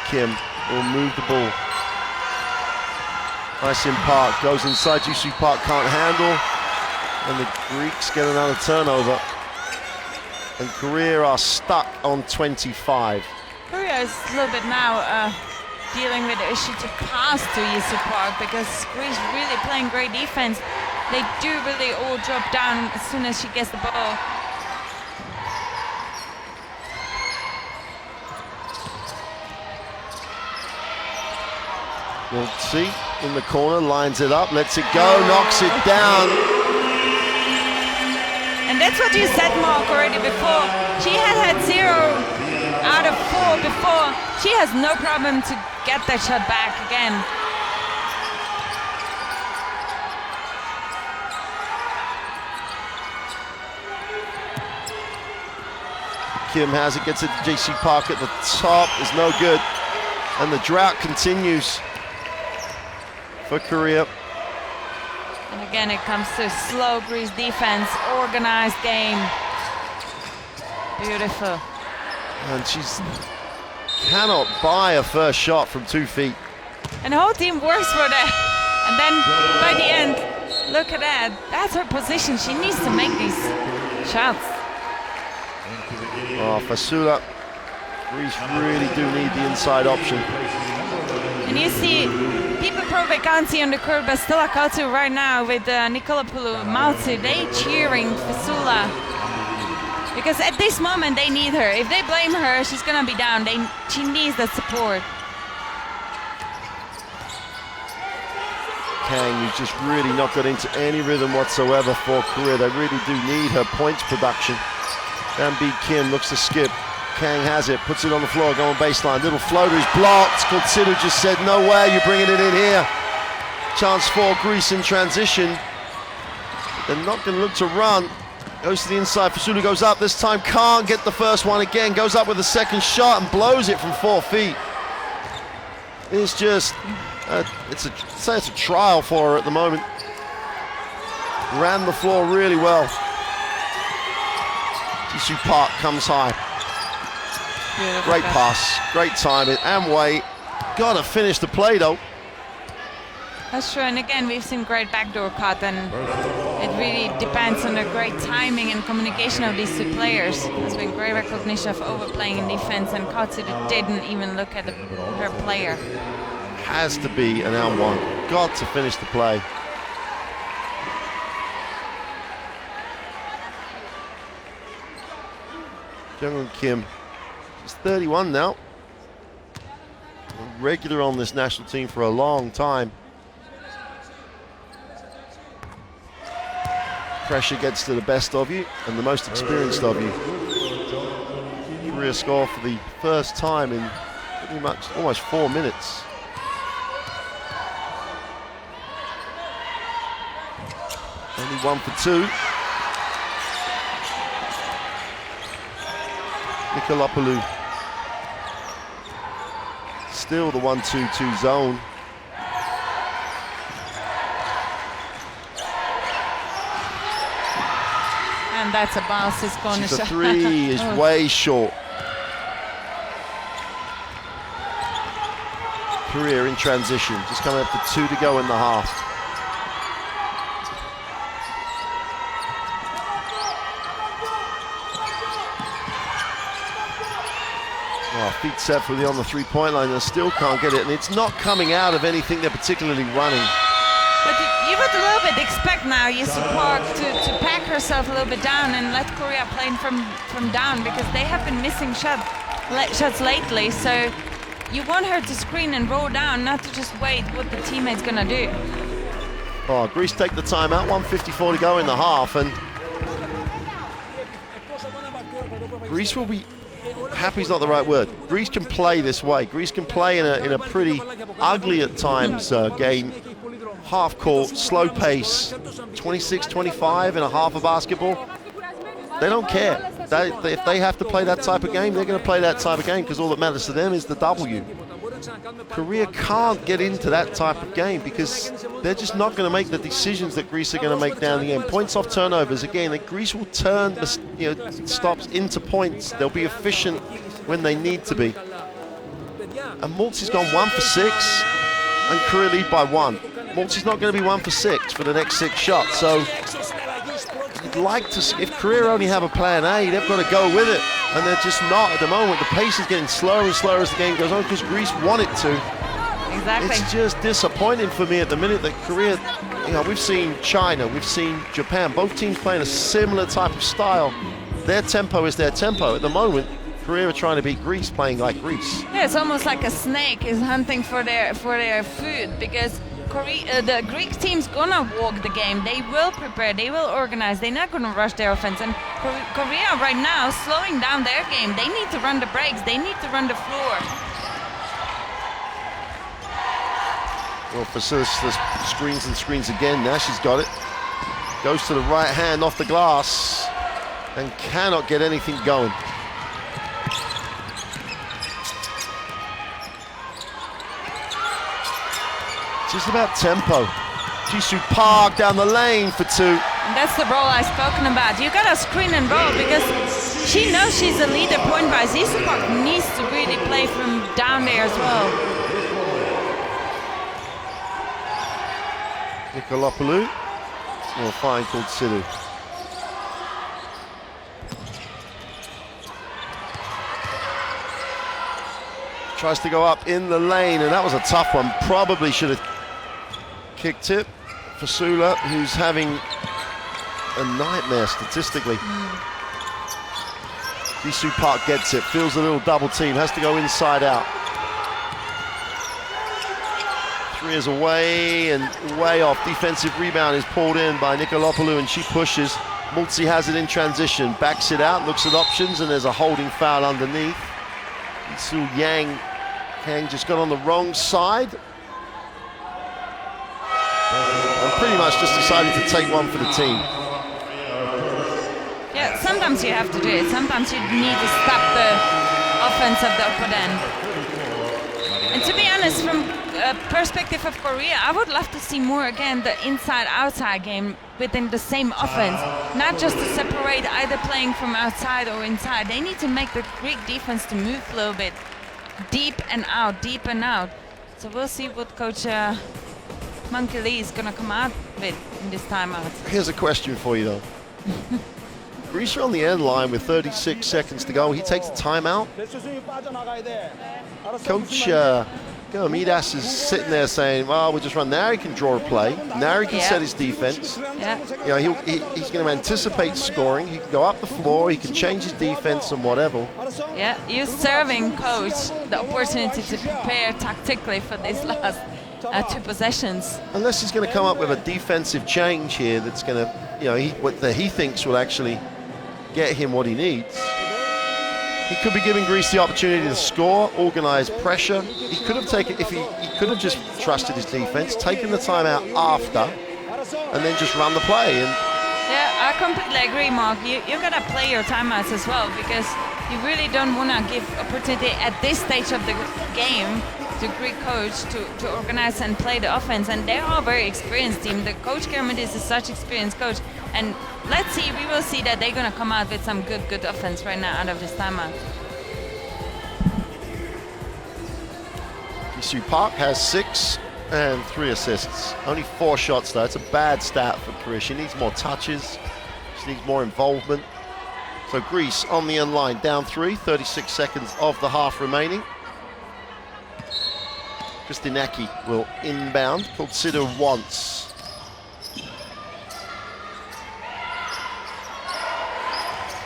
Kim will move the ball. Nice in Park, goes inside, Yesu Park can't handle, and the Greeks get another turnover. And Korea are stuck on 25. Korea is a little bit now dealing with the issue to pass to Yesu Park because Greece really playing great defense. They do really all drop down as soon as she gets the ball. We'll see in the corner, lines it up, lets it go, knocks it down. And that's what you said, Mark, already before. She had 0 out of 4 before. She has no problem to get that shot back again. Kim has it, gets it to JC Park at the top, is no good. And the drought continues for Korea. And again, it comes to slow Greece defense, organized game. Beautiful. And she's cannot buy a first shot from 2 feet. And the whole team works for that. And then by the end, look at that. That's her position. She needs to make these shots. Oh, Fasula, Greece really do need the inside option. And you see, people probably can't see on the court, but Stella Kautsou right now with Nikolapoulou, Mautsu, they cheering Fasula. Because at this moment they need her. If they blame her, she's gonna be down. She needs that support. Kang, who's just really not got into any rhythm whatsoever for Korea. They really do need her points production. Nambi Kim looks to skip. Kang has it, puts it on the floor, going baseline. Little floater is blocked. Kotsiru just said, no way, you're bringing it in here. Chance for Greece in transition. They're not going to look to run. Goes to the inside, Fasula goes up this time, can't get the first one again. Goes up with the second shot and blows it from 4 feet. It's just, it's a trial for her at the moment. Ran the floor really well. Jisoo Park comes high. Beautiful. Great pass, great timing, and wait. Gotta finish the play though. That's true, and again, we've seen great backdoor cut, and it really depends on the great timing and communication of these two players. There's been great recognition of overplaying in defense, and Kautsou didn't even look at her player. Has to be an L1. Got to finish the play. Jungwon Kim is 31 now. A regular on this national team for a long time. Pressure gets to the best of you and the most experienced of you. Korea score for the first time in pretty much almost 4 minutes. Only 1 for 2. Nikolapoulou. Still the 1-2-2 zone. And that's a Balsis corner shot. The 3 is way short. Korea in transition, just coming up to 2 to go in the half. Oh, feet set for the on the 3-point line, and still can't get it, and it's not coming out of anything they're particularly running. But you would a little bit expect now Jisoo Park to pack herself a little bit down and let Korea play from down, because they have been missing shots lately. So you want her to screen and roll down, not to just wait what the teammate's gonna do. Oh, Greece take the timeout, 1:54 to go in the half, and Greece will be happy is not the right word. Greece can play this way. Greece can play in a pretty ugly at times game. Half court, slow pace, 26-25 in a half of basketball. They don't care. If they have to play that type of game, they're going to play that type of game, because all that matters to them is the W. Korea can't get into that type of game because they're just not going to make the decisions that Greece are going to make down the end. Points off turnovers, again, Greece will turn the stops into points. They'll be efficient when they need to be. And Maltsy's gone 1 for 6 and Korea lead by 1. Maltsy's not going to be 1 for 6 for the next 6 shots. So you'd like to, if Korea only have a plan A, they've got to go with it. And they're just not at the moment. The pace is getting slower and slower as the game goes on because Greece want it to. Exactly. It's just disappointing for me at the minute that Korea, we've seen China, we've seen Japan, both teams playing a similar type of style. Their tempo is their tempo. At the moment, Korea are trying to beat Greece playing like Greece. Yeah, it's almost like a snake is hunting for their food, because the Greek team's gonna walk the game. They will prepare, they will organize, they're not gonna rush their offense. And Korea right now slowing down their game. They need to run the breaks, they need to run the floor. Well, Facilis screens and screens again. Now she's got it. Goes to the right hand off the glass and cannot get anything going. Just about tempo. Jisoo Park down the lane for 2. And that's the role I've spoken about. You gotta screen and roll because she knows she's a leader point-wise. Ji Soo Park needs to really play from down there as well. Nikolopoulou will find called Sidhu. Tries to go up in the lane, and that was a tough one. Probably should have kicked it for Sula, who's having a nightmare statistically. Ji Soo Park gets it, feels a little double team, has to go inside out. 3 is away and way off. Defensive rebound is pulled in by Nikolopoulou, and she pushes. Mulzi has it in transition, backs it out, looks at options, and there's a holding foul underneath. Su Yang Kang just got on the wrong side. And pretty much just decided to take one for the team. Yeah, sometimes you have to do it. Sometimes you need to stop the offense of the opponent. And to be honest, from a perspective of Korea, I would love to see more again the inside-outside game within the same offense. Not just to separate either playing from outside or inside. They need to make the Greek defense to move a little bit. Deep and out, deep and out. So we'll see what Coach Monkey Lee is going to come out with in this timeout. Here's a question for you though. Greece are on the end line with 36 seconds to go. He takes a timeout. Coach Midas is sitting there saying, well, we'll just run. Now he can draw a play. Now he can set his defense. You know, he's going to anticipate scoring. He can go up the floor. He can change his defense and whatever. Yeah, you're serving coach the opportunity to prepare tactically for these last 2 possessions. Unless he's going to come up with a defensive change here that's going to, you know, what he thinks will actually get him what he needs. He could be giving Greece the opportunity to score, organize pressure. He could have taken, if he could have just trusted his defense, taken the timeout after, and then just run the play. And yeah, I completely agree, Mark. You gotta play your timeouts as well, because you really don't want to give opportunity at this stage of the game to Greek coach to organize and play the offense, and they're all very experienced team. The coach Kermidis is such experienced coach, and let's see, we will see that they're gonna come out with some good offense right now out of this timeout. Ji Soo Park has 6 and 3 assists. Only 4 shots though. It's a bad stat for Korea. She needs more touches. She needs more involvement. So Greece on the end line, down 3, 36 seconds of the half remaining. Kristinaki will inbound, called Sidhu once.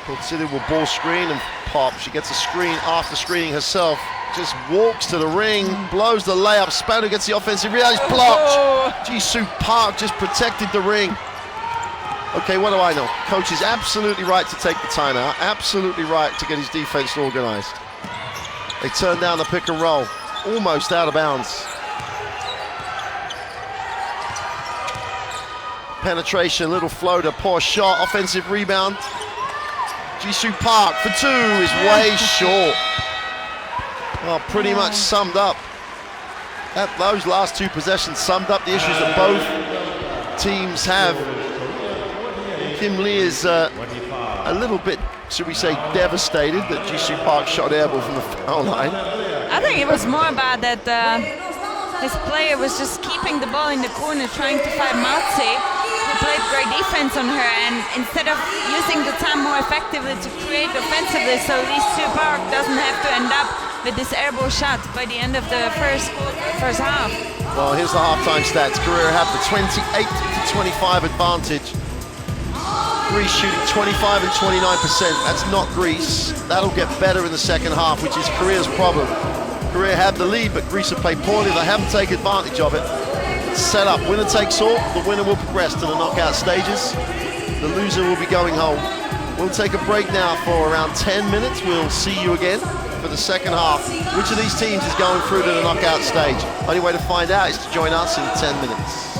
Called Sidhu will ball screen and pop. She gets a screen after screening herself. Just walks to the ring, blows the layup. Spano gets the offensive rebound, it's blocked. Ji Soo Park just protected the ring. Okay, what do I know? Coach is absolutely right to take the timeout, absolutely right to get his defense organized. They turn down the pick and roll. Almost out of bounds. Penetration, little floater, poor shot, offensive rebound. Ji Soo Park for 2 is way short. Well, pretty much summed up. Those last 2 possessions summed up the issues that both teams have. Kim Lee is a little bit, should we say, devastated that Ji Soo Park shot airball from the foul line. I think it was more about that his player was just keeping the ball in the corner, trying to fight Maltzi, who played great defense on her, and instead of using the time more effectively to create offensively, so Ji Soo Park doesn't have to end up with this airball shot by the end of the first half. Well, here's the halftime stats. Korea have the 28-25 advantage. Greece shooting 25 and 29%. That's not Greece. That'll get better in the second half, which is Korea's problem. Korea had the lead, but Greece have played poorly. They haven't taken advantage of it. It's set up. Winner takes all. The winner will progress to the knockout stages. The loser will be going home. We'll take a break now for around 10 minutes. We'll see you again for the second half. Which of these teams is going through to the knockout stage? Only way to find out is to join us in 10 minutes.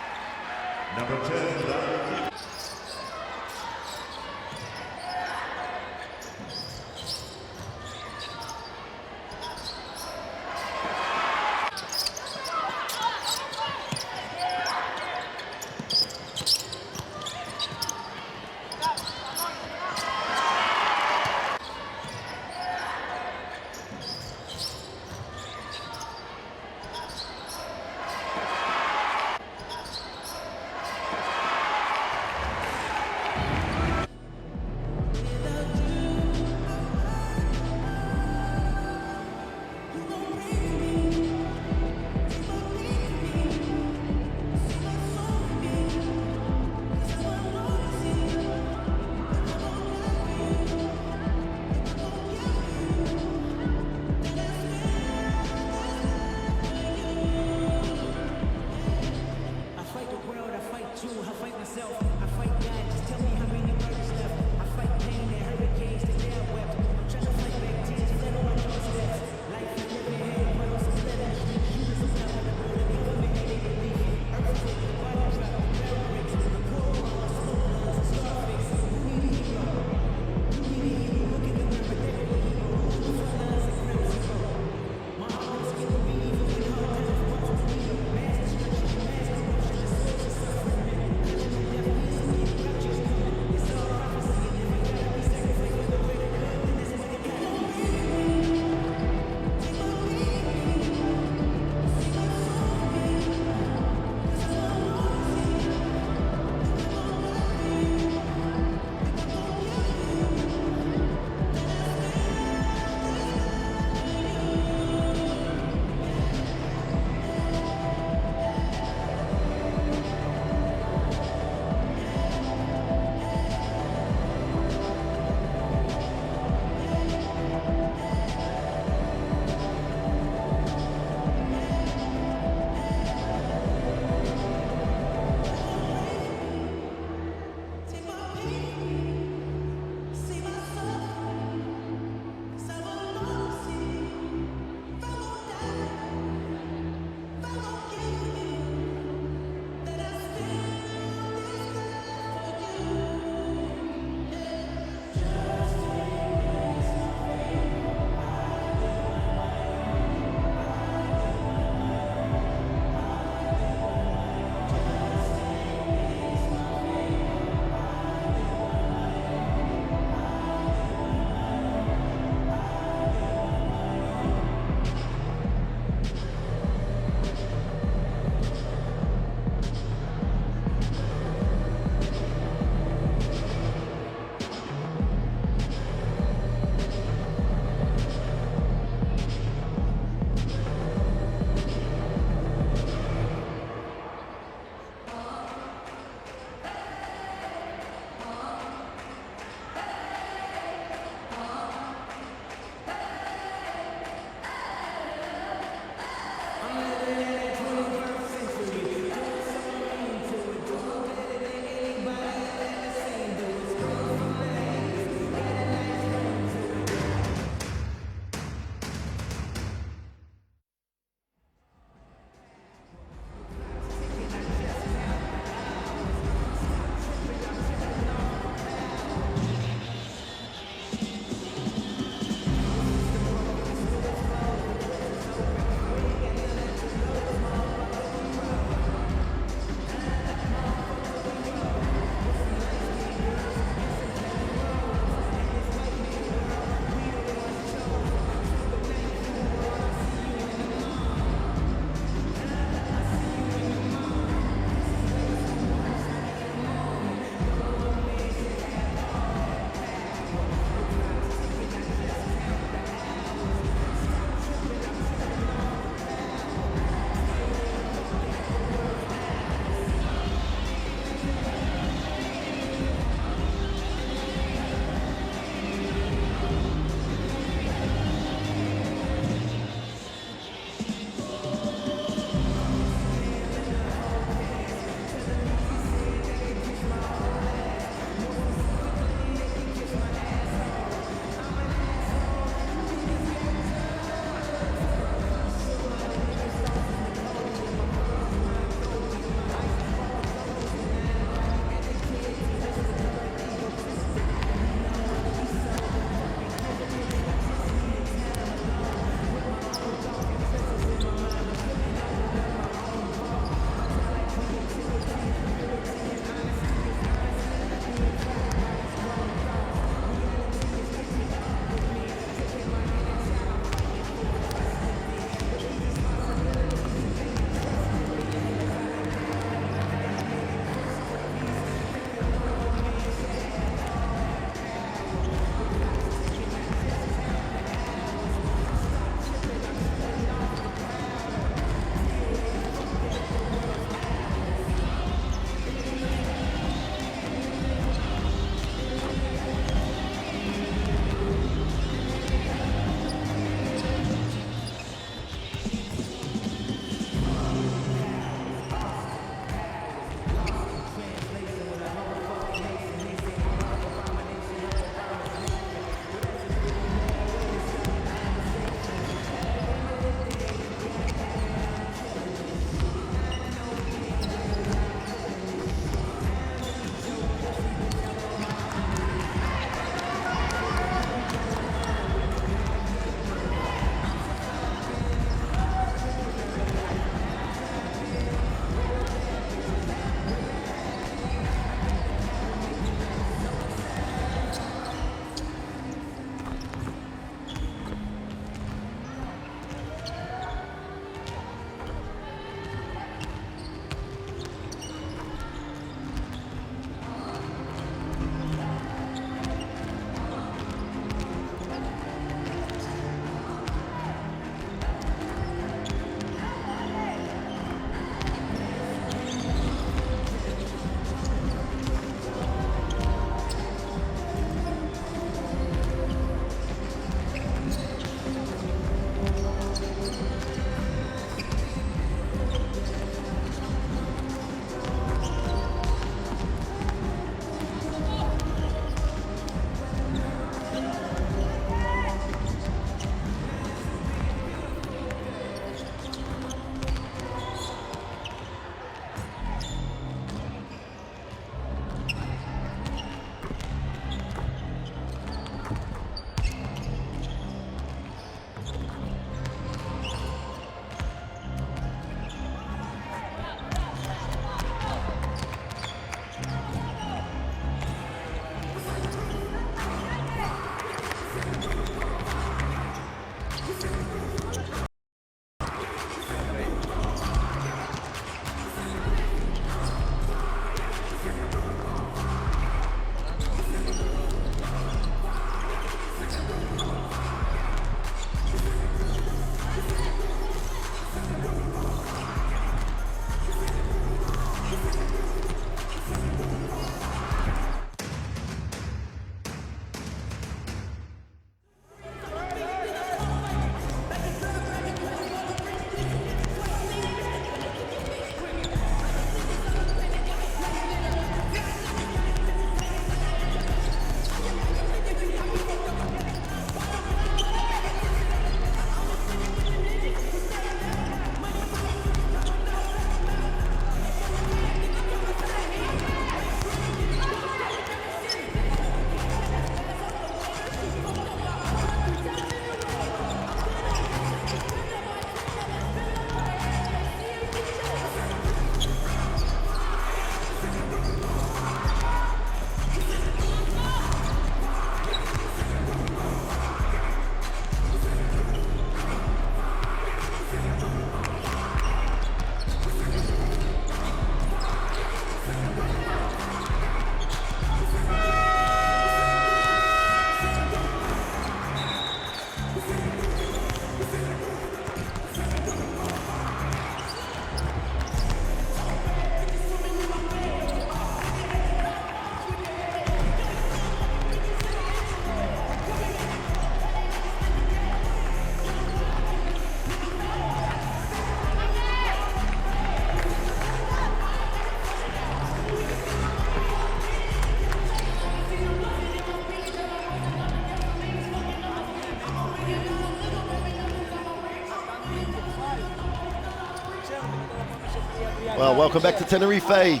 Well, welcome back to Tenerife.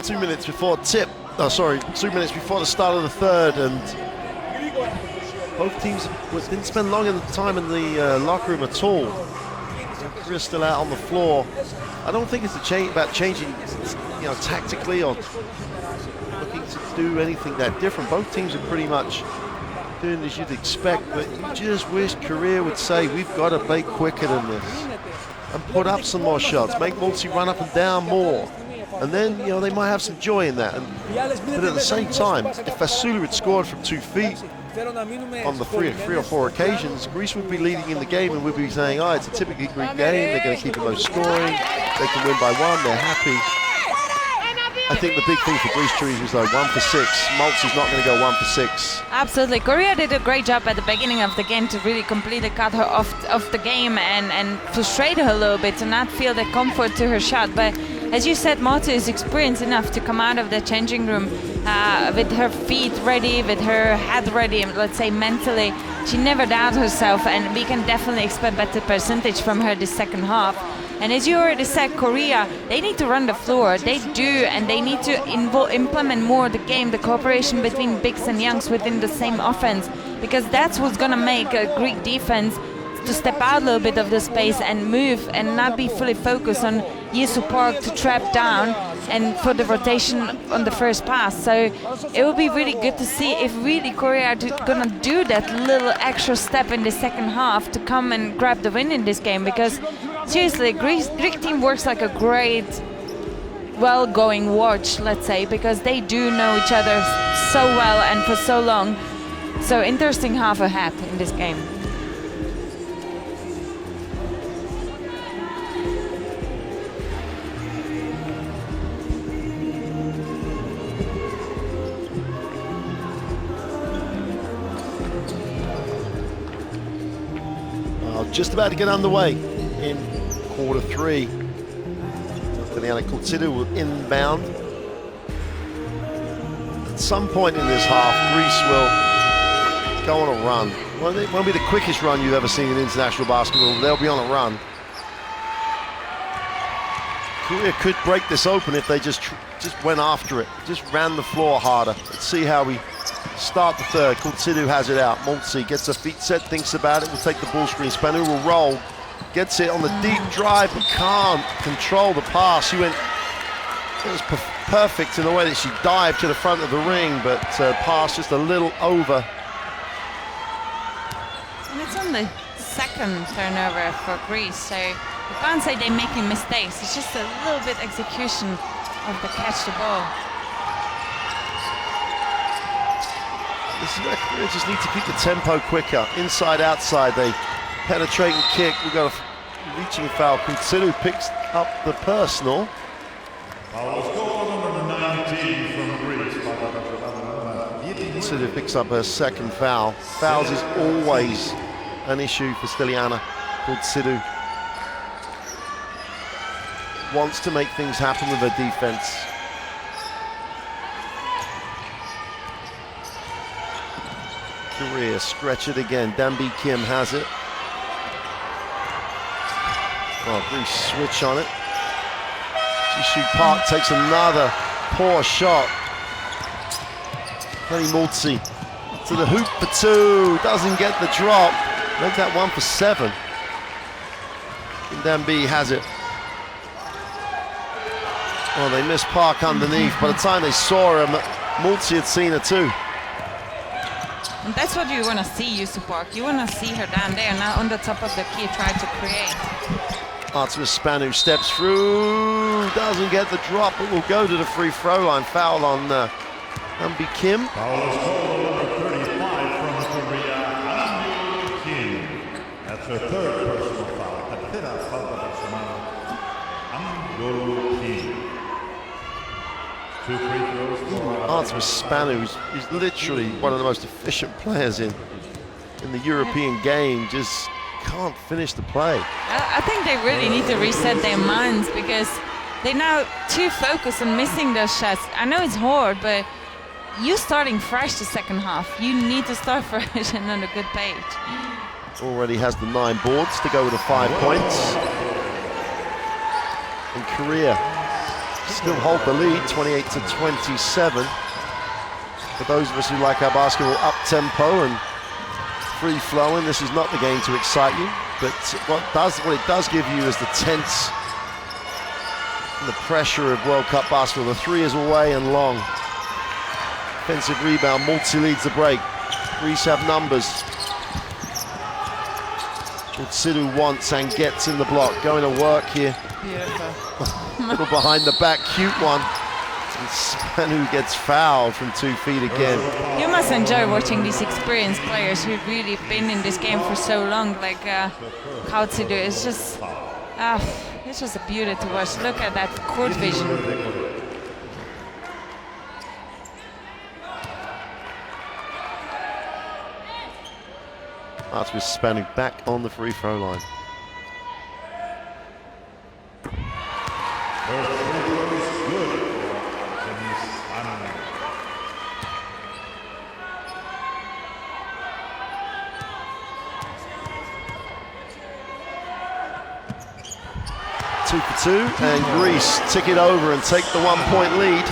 2 minutes before tip. Oh, sorry, 2 minutes before the start of the third, and both teams didn't spend long time in the locker room at all. Korea's still out on the floor. I don't think it's about changing, tactically or looking to do anything that different. Both teams are pretty much doing as you'd expect, but you just wish Korea would say, we've got to play quicker than this and put up some more shots, make Multi run up and down more. And then, they might have some joy in that. But at the same time, if Fasulu had scored from 2 feet on the three or four occasions, Greece would be leading in the game and we'd be saying, it's a typically Greek game, they're going to keep it low scoring, they can win by 1, they're happy. I think the big thing for Greece, Therese, was though 1 for 6. Multi's not going to go 1 for 6. Absolutely. Korea did a great job at the beginning of the game to really completely cut her off the game and frustrate her a little bit, to not feel the comfort to her shot. But as you said, Multi is experienced enough to come out of the changing room with her feet ready, with her head ready, let's say mentally. She never doubted herself, and we can definitely expect better percentage from her this second half. And as you already said, Korea, they need to run the floor. They do, and they need to implement more the game, the cooperation between bigs and youngs within the same offense, because that's what's going to make a Greek defense to step out a little bit of the space and move and not be fully focused on Yesu Park to trap down and for the rotation on the first pass. So it will be really good to see if really Korea are going to do that little extra step in the second half to come and grab the win in this game, because seriously, Greek team works like a great, well-going watch, let's say, because they do know each other so well and for so long. So interesting half ahead in this game. Just about to get underway in quarter 3. Tatiana Kultidu will inbound. At some point in this half, Greece will go on a run. It won't be the quickest run you've ever seen in international basketball. They'll be on a run. Korea could break this open if they just went after it, just ran the floor harder. Let's see how we start the third. Kultidu has it out. Multi gets her feet set, thinks about it, will take the ball screen. Spanu will roll, gets it on the deep drive, but can't control the pass. It was perfect in the way that she dived to the front of the ring, but pass just a little over. And it's on the second turnover for Greece, so you can't say they're making mistakes. It's just a little bit execution of the catch the ball. This is where Korea just need to keep the tempo quicker. Inside, outside, they penetrate and kick. We've got a reaching foul. Kultidu picks up the personal. Kultidu picks up her second foul. Fouls is always an issue for Stiliana. Kultidu wants to make things happen with her defense. Korea stretch it again. Dambi Kim has it. Greece switch on it. Jisoo Park takes another poor shot. Penny Multi to the hoop for 2. Doesn't get the drop. Make that 1 for 7. And Dambi has it. They missed Park underneath. By the time they saw her, Multi had seen her too. And that's what you want to see, Yesu Park. You want to see her down there, now on the top of the key, try to create. Artemis Spanu steps through, doesn't get the drop, but will go to the free throw line. Foul on Dambi Kim. Foul is called number 35 from Korea, Dambi Kim. That's her third personal foul. Katera falta personal. Dambi Kim. 2 free throws for Artemis Spanu is literally one of the most efficient players in the European game. Just can't finish the play. I think they really need to reset their minds, because they're now too focused on missing those shots. I know it's hard, but you're starting fresh the second half. You need to start fresh and on a good page. Already has the 9 boards to go with the 5 points. And Korea still hold the lead, 28-27. For those of us who like our basketball up-tempo and free-flowing, this is not the game to excite you. But what it does give you is the tense and the pressure of World Cup basketball. The three is away and long. Offensive rebound, Multi leads the break. Greece have numbers. Sidhu wants and gets in the block. Going to work here. Beautiful. A little behind the back, cute one. And Spanu gets fouled from 2 feet again. You must enjoy watching these experienced players who've really been in this game for so long, like Sidhu. It's just a beauty to watch. Look at that court vision. That's with Spanu back on the free throw line. Two for two, and Greece tick it over and take the 1 point lead.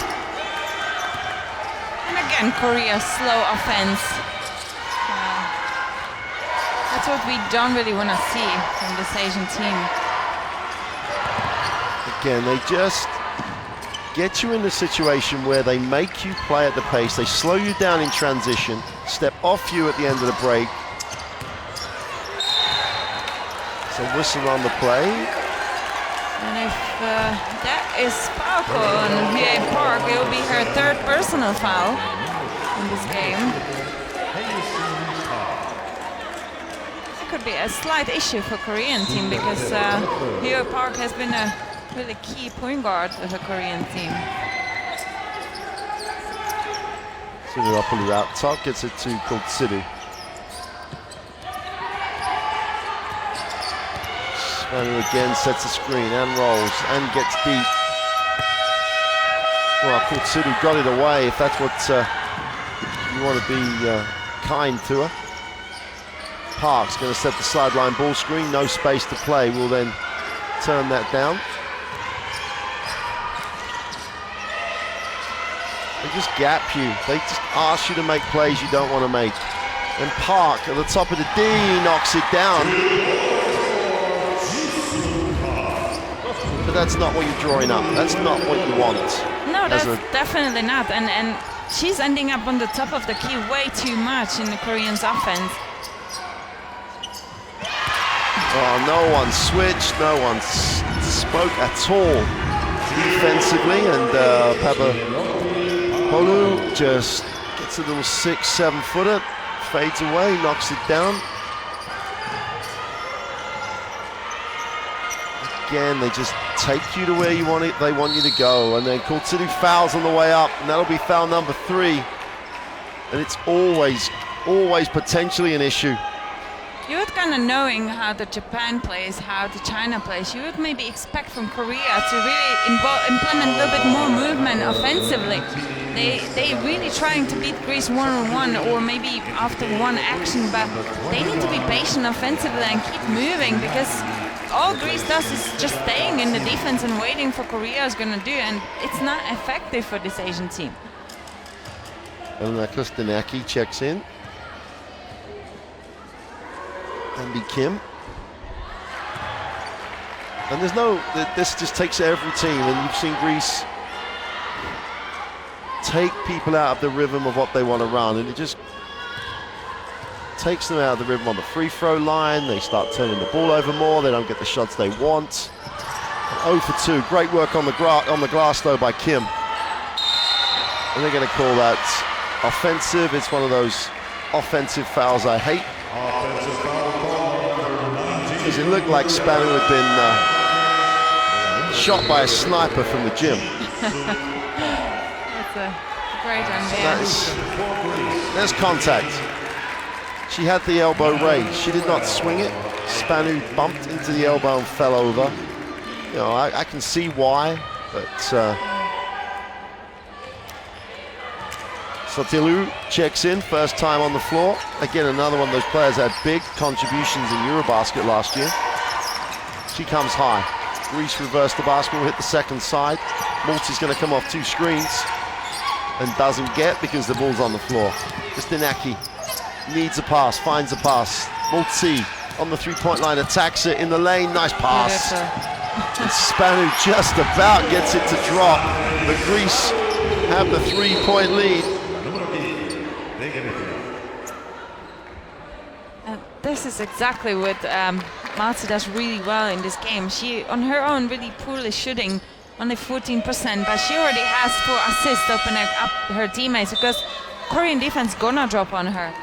And again, Korea's slow offense. That's what we don't really want to see from this Asian team. Again, they just get you in a situation where they make you play at the pace. They slow you down in transition, step off you at the end of the break. So whistle on the play. And if that is foul on VA Park, it will be her 3rd personal foul in this game. Could be a slight issue for Korean team because Hyo Park has been a really key point guard of the Korean team. Sinuapolu out top, gets it to Sidhu. Spanu again sets a screen and rolls and gets deep. Well, Sidhu got it away if that's what you want to be kind to her. Park's going to set the sideline ball screen, no space to play, will then turn that down. They just gap you, they just ask you to make plays you don't want to make. And Park at the top of the D knocks it down. But that's not what you're drawing up, that's not what you want. No, that's definitely not, and she's ending up on the top of the key way too much in the Koreans' offense. Oh, no one switched, no one spoke at all defensively, and Papapoulou just gets a little 6-7 footer, fades away, knocks it down. Again, they just take you to where you want it, they want you to go, and then Sidhu fouls on the way up, and that'll be foul number 3. And it's always potentially an issue. You would kind of knowing how the Japan plays, how the China plays, you would maybe expect from Korea to really implement a little bit more movement offensively. They really trying to beat Greece one-on-one or maybe after one action, but they need to be patient offensively and keep moving because all Greece does is just staying in the defense and waiting for Korea is going to do, and it's not effective for this Asian team. Elena Kostanaki checks in. Andy Kim. And this just takes every team, and you've seen Greece take people out of the rhythm of what they want to run, and it just takes them out of the rhythm on the free throw line. They start turning the ball over more, they don't get the shots they want. 0 for 2, great work on the glass though by Kim. And they're going to call that offensive. It's one of those offensive fouls I hate. Because it looked like Spanu had been shot by a sniper from the gym. That's a great one. There's contact. She had the elbow raised. She did not swing it. Spanu bumped into the elbow and fell over. You know, I can see why, but Sotilu checks in, first time on the floor. Again, another one of those players that had big contributions in Eurobasket last year. She comes high. Greece reverse the basketball, hit the second side. Maltzy's going to come off 2 screens and doesn't get because the ball's on the floor. Kristinaki needs a pass, finds a pass. Maltzy on the 3-point line, attacks it in the lane, nice pass. And Spanu just about gets it to drop, but Greece have the 3-point lead. This is exactly what Maltzy does really well in this game. She, on her own, really poorly shooting, only 14%, but she already has 4 assists opening up her teammates because Korean defense gonna drop on her.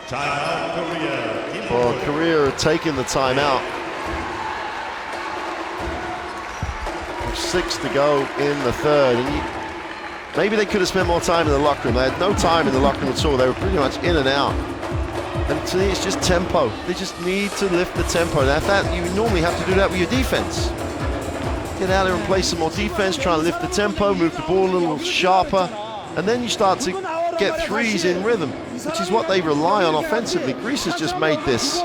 Timeout, Korea. Well, Korea are taking the timeout. 6 to go in the third. And maybe they could have spent more time in the locker room. They had no time in the locker room at all. They were pretty much in and out. And to me, it's just tempo. They just need to lift the tempo. Now, if that, you normally have to do that with your defense. Get out there and play some more defense, try and lift the tempo, move the ball a little sharper, and then you start to get threes in rhythm, which is what they rely on offensively. Greece has just made this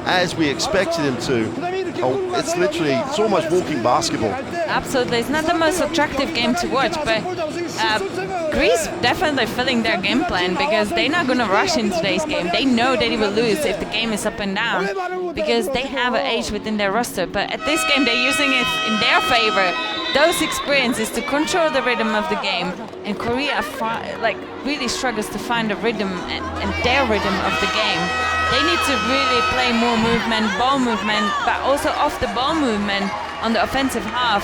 as we expected him to. Oh, it's almost walking basketball. Absolutely, it's not the most attractive game to watch, but Greece definitely filling their game plan because they're not going to rush in today's game. They know they will lose if the game is up and down because they have an age within their roster, but at this game they're using it in their favor. Those experiences to control the rhythm of the game, and Korea really struggles to find the rhythm and their rhythm of the game. They need to really play more movement, ball movement, but also off the ball movement on the offensive half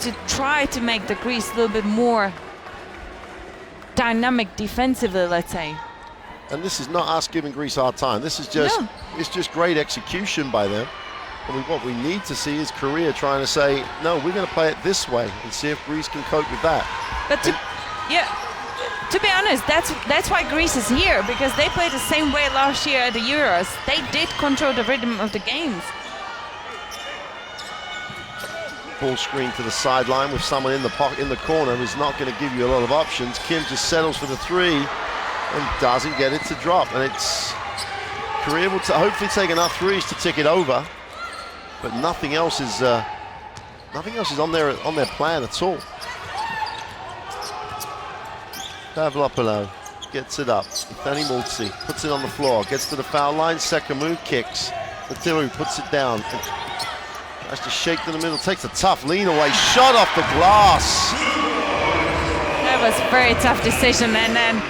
to try to make the Greece a little bit more dynamic defensively, let's say. And this is not us giving Greece a hard time. This is just it's just great execution by them. And what we need to see is Korea trying to say, no, we're going to play it this way and see if Greece can cope with that. But to be honest, that's why Greece is here, because they played the same way last year at the Euros. They did control the rhythm of the games. Ball screen to the sideline with someone in the pocket in the corner who's not going to give you a lot of options. Kim just settles for the 3 and doesn't get it to drop. And it's Korea will hopefully take enough threes to tick it over, but nothing else is on their plan at all. Pavlopoulos gets it up. Danny Maltzy puts it on the floor, gets to the foul line, second move, kicks. Latilu puts it down. Tries to shake to the middle, takes a tough lean away, shot off the glass. That was a very tough decision, and then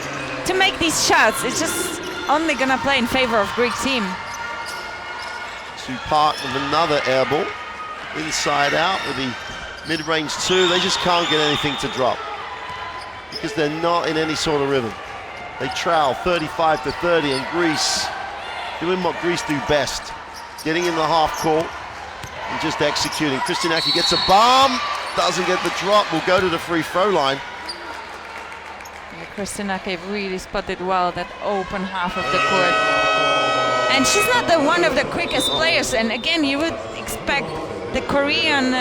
to make these shots, it's just only gonna play in favor of Greek team. To Park with another air ball, inside out with the mid-range 2. They just can't get anything to drop because they're not in any sort of rhythm. They trail 35-30, and Greece doing what Greece do best, getting in the half court and just executing. Kristinaki gets a bomb, doesn't get the drop, will go to the free throw line. Yeah, Kristinaki really spotted well that open half of the court. And she's not one of the quickest players, and again you would expect the Korean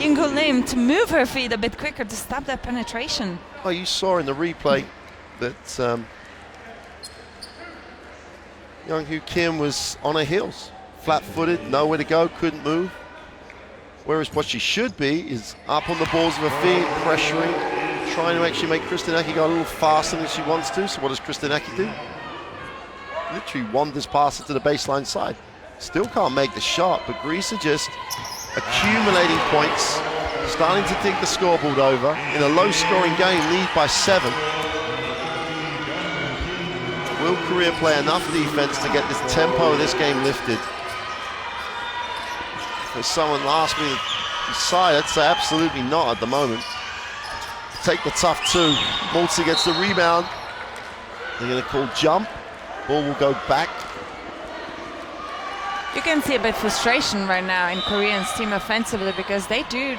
Ingo Lim to move her feet a bit quicker to stop that penetration. Well, you saw in the replay that Young-Hoo Kim was on her heels, flat-footed, nowhere to go, couldn't move. Whereas what she should be is up on the balls of her feet, pressuring, trying to actually make Kristinaki go a little faster than she wants to. So what does Kristinaki do? Literally wanders past it to the baseline side. Still can't make the shot, but Greece are just accumulating points, starting to tick the scoreboard over in a low-scoring game, lead by 7. Will Korea play enough defense to get this tempo of this game lifted? If someone asked me to decide, I'd say absolutely not at the moment. Take the tough 2. Maltzy gets the rebound. They're going to call jump. Ball will go back. You can see a bit of frustration right now in Korean's team offensively because they do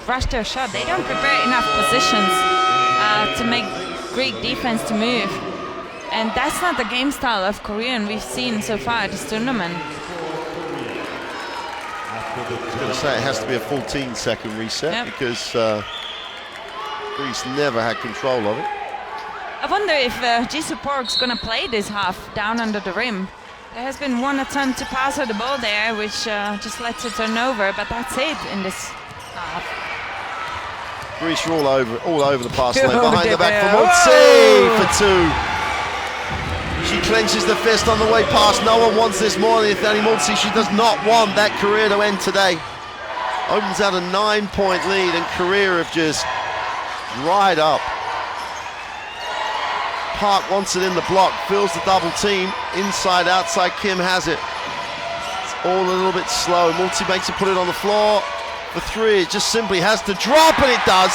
rush their shot. They don't prepare enough positions to make Greek defense to move. And that's not the game style of Korean we've seen so far at this tournament. I was going to say it has to be a 14-second reset because Greece never had control of it. I wonder if Jisoo Park's going to play this half down under the rim. There has been one attempt to pass her the ball there, which just led to turnover, but that's it in this half. Greece are all over the pass lane. Behind the back for Multi for 2. She clenches the fist on the way past. No one wants this more than Ethani Multi. She does not want that career to end today. Opens out a 9-point lead, and Korea have just dried up. Park wants it in the block, fills the double team. Inside, outside, Kim has it. It's all a little bit slow. Multi makes it put it on the floor for 3. It just simply has to drop, and it does.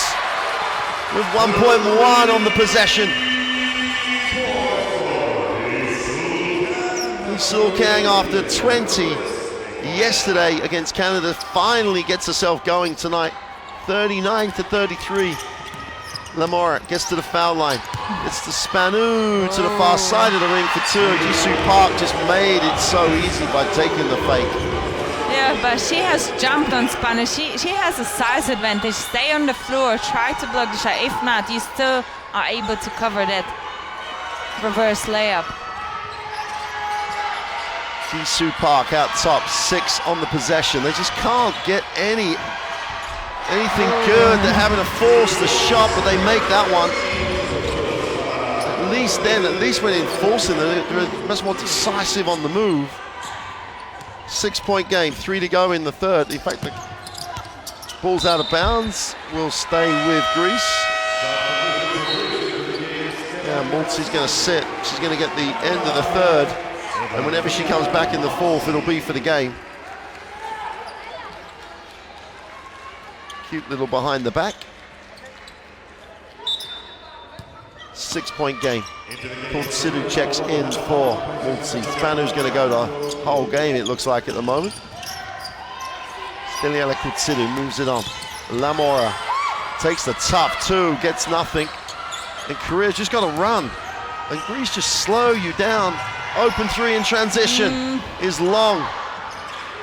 With 1.1 on the possession. Sul Kang, after 20 yesterday against Canada, finally gets herself going tonight. 39-33. Lamora gets to the foul line. It's the Spanu to the far side of the ring for 2. Jisoo Park just made it so easy by taking the fake. Yeah, but she has jumped on Spanu. She has a size advantage. Stay on the floor, try to block the shot. If not, you still are able to cover that reverse layup. Jisoo Park out top, 6 on the possession. They just can't get anything good. They're having to force the shot, but they make that one. At least when enforcing, they're much more decisive on the move. 6-point game, 3 to go in the third. In fact, the ball's out of bounds. Will stay with Greece. Yeah, Multi's going to sit. She's going to get the end of the third. And whenever she comes back in the fourth, it'll be for the game. Cute little behind the back. 6-point game. Sidu checks in for Multi. Spanu's going to go the whole game, it looks like, at the moment. Steliala Kutsidu moves it on. Lamora takes the tough 2, gets nothing. And Korea's just got to run. And Greece just slow you down. Open 3 in transition is long.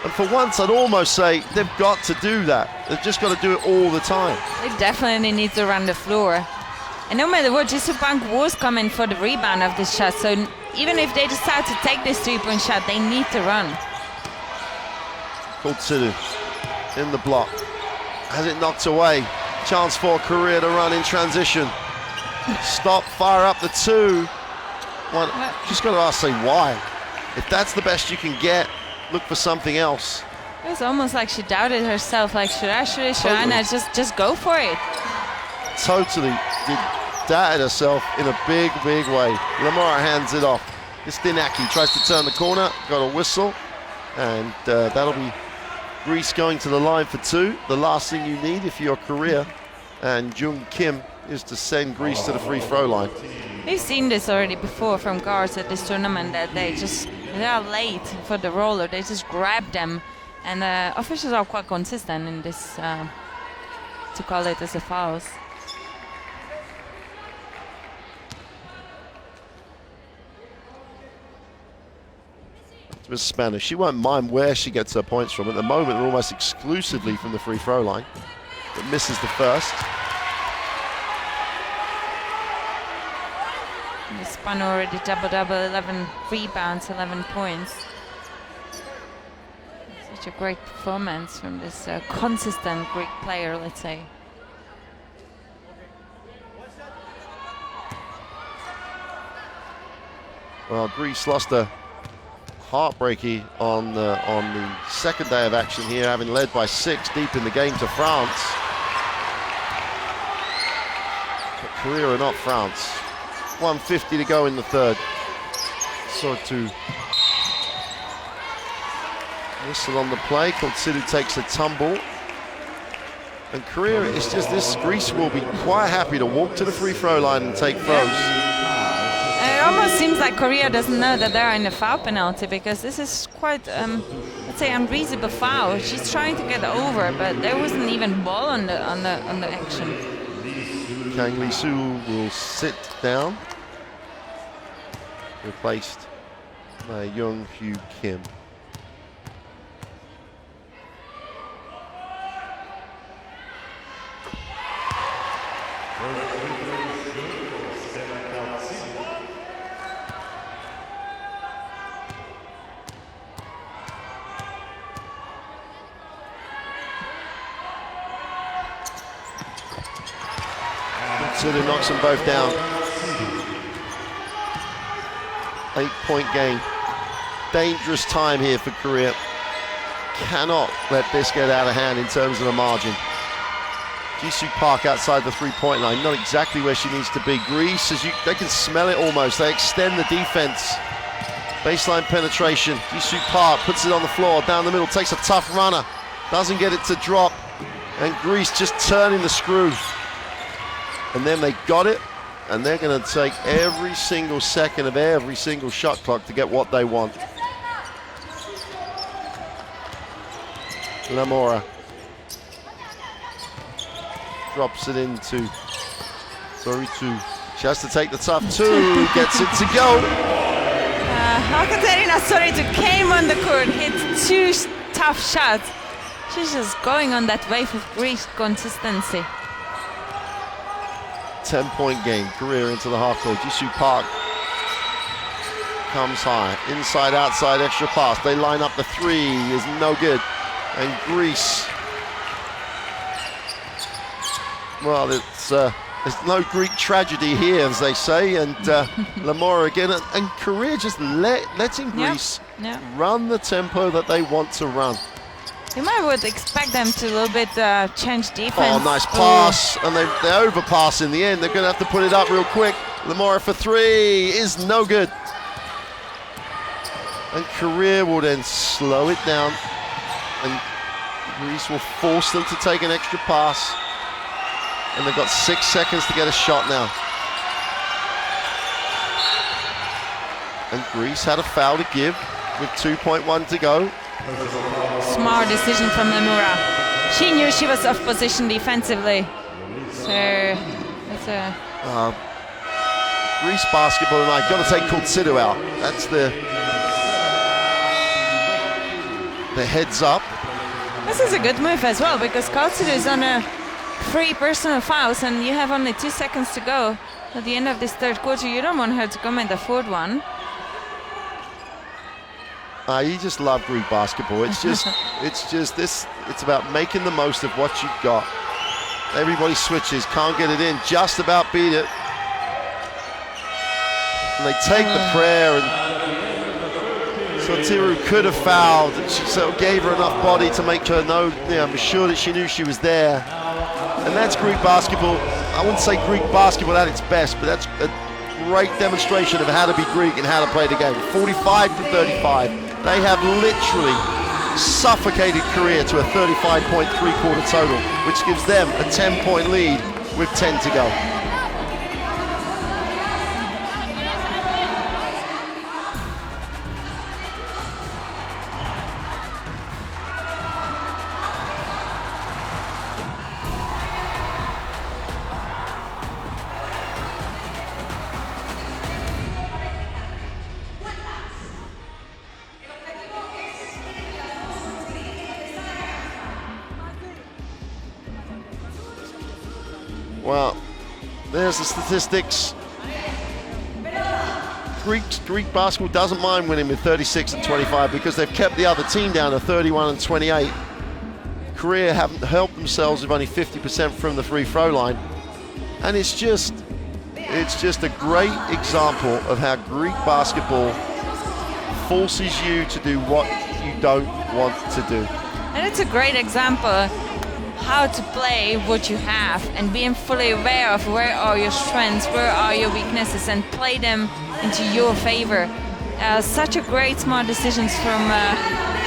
And for once, I'd almost say they've got to do that. They've just got to do it all the time. They definitely need to run the floor. And no matter what, Jisoo Park was coming for the rebound of this shot. So even if they decide to take this 3-point shot, they need to run. Kultsidu in the block. Has it knocked away. Chance for Korea to run in transition. Stop, fire up the 2. One, just got to ask, say why. If that's the best you can get, look for something else. It was almost like she doubted herself, like should I, just go for it. Totally doubted herself in a big way. Lamora hands it off. Istinaki tries to turn the corner, got a whistle, and that'll be Greece going to the line for 2. The last thing you need if you're Korea and Jung Kim is to send Greece to the free throw line. We've seen this already before from guards at this tournament, that they are late for the roller. They just grab them, and officials are quite consistent in this to call it as a fouls. With Spanish, she won't mind where she gets her points from. At the moment, they're almost exclusively from the free throw line, but misses the first. Span already double-double, 11 rebounds, 11 points. Such a great performance from this consistent Greek player, let's say. Well, Greece lost a heartbreaky on the second day of action here, having led by 6 deep in the game to France. But Korea are not France. 1:50 to go in the third. Sortu whistle on the play. Kultsidu takes a tumble. And Korea, it's just this, Greece will be quite happy to walk to the free throw line and take throws. It almost seems like Korea doesn't know that they're in a foul penalty, because this is quite, let's say, unreasonable foul. She's trying to get over, but there wasn't even ball on the action. Kang Lee-soo will sit down, replaced by Young-Hyu Kim. Kotsuru knocks them both down. 8-point game. Dangerous time here for Korea. Cannot let this get out of hand in terms of the margin. Jisoo Park outside the three-point line, not exactly where she needs to be. Greece, they can smell it almost. They extend the defense. Baseline penetration. Jisoo Park puts it on the floor, down the middle, takes a tough runner. Doesn't get it to drop. And Greece just turning the screw. And then they got it, and they're going to take every single second of every single shot clock to get what they want. Lamora drops it into Soritu. She has to take the tough two, gets it to go. Katerina Soritu came on the court, hit two tough shots. She's just going on that wave of Greece consistency. 10-point game, Korea into the half court. Jisoo Park comes high, inside, outside, extra pass. They line up the three, is no good. And Greece, well, there's no Greek tragedy here, as they say. And Lamora again, and Korea just letting Greece run the tempo that they want to run. You might would expect them to a little bit change defense. Oh, nice pass, and they overpass in the end. They're going to have to put it up real quick. Lamora for three is no good. And Korea will then slow it down, and Greece will force them to take an extra pass. And they've got 6 seconds to get a shot now. And Greece had a foul to give with 2.1 to go. Smart decision from Lamora. She knew she was off position defensively. So it's a Greece basketball tonight. Got to take Kotsuru out. That's the heads up. This is a good move as well, because Kotsuru is on a 3 personal fouls and you have only 2 seconds to go at the end of this third quarter. You don't want her to commit the fourth one. You just love Greek basketball. It's it's about making the most of what you've got. Everybody switches, can't get it in, just about beat it. And they take the prayer, and Sotiru could have fouled. She sort of gave her enough body to make her know, be sure that she knew she was there. And that's Greek basketball. I wouldn't say Greek basketball at its best, but that's a great demonstration of how to be Greek and how to play the game. 45-35. They have literally suffocated Korea to a 35-point three-quarter total, which gives them a 10-point lead with 10 to go. Well, there's the statistics. Greek basketball doesn't mind winning with 36-25 because they've kept the other team down to 31-28. Korea haven't helped themselves with only 50% from the free throw line. And it's just a great example of how Greek basketball forces you to do what you don't want to do. And it's a great example how to play what you have and being fully aware of where are your strengths, where are your weaknesses, and play them into your favor. Such a great smart decisions from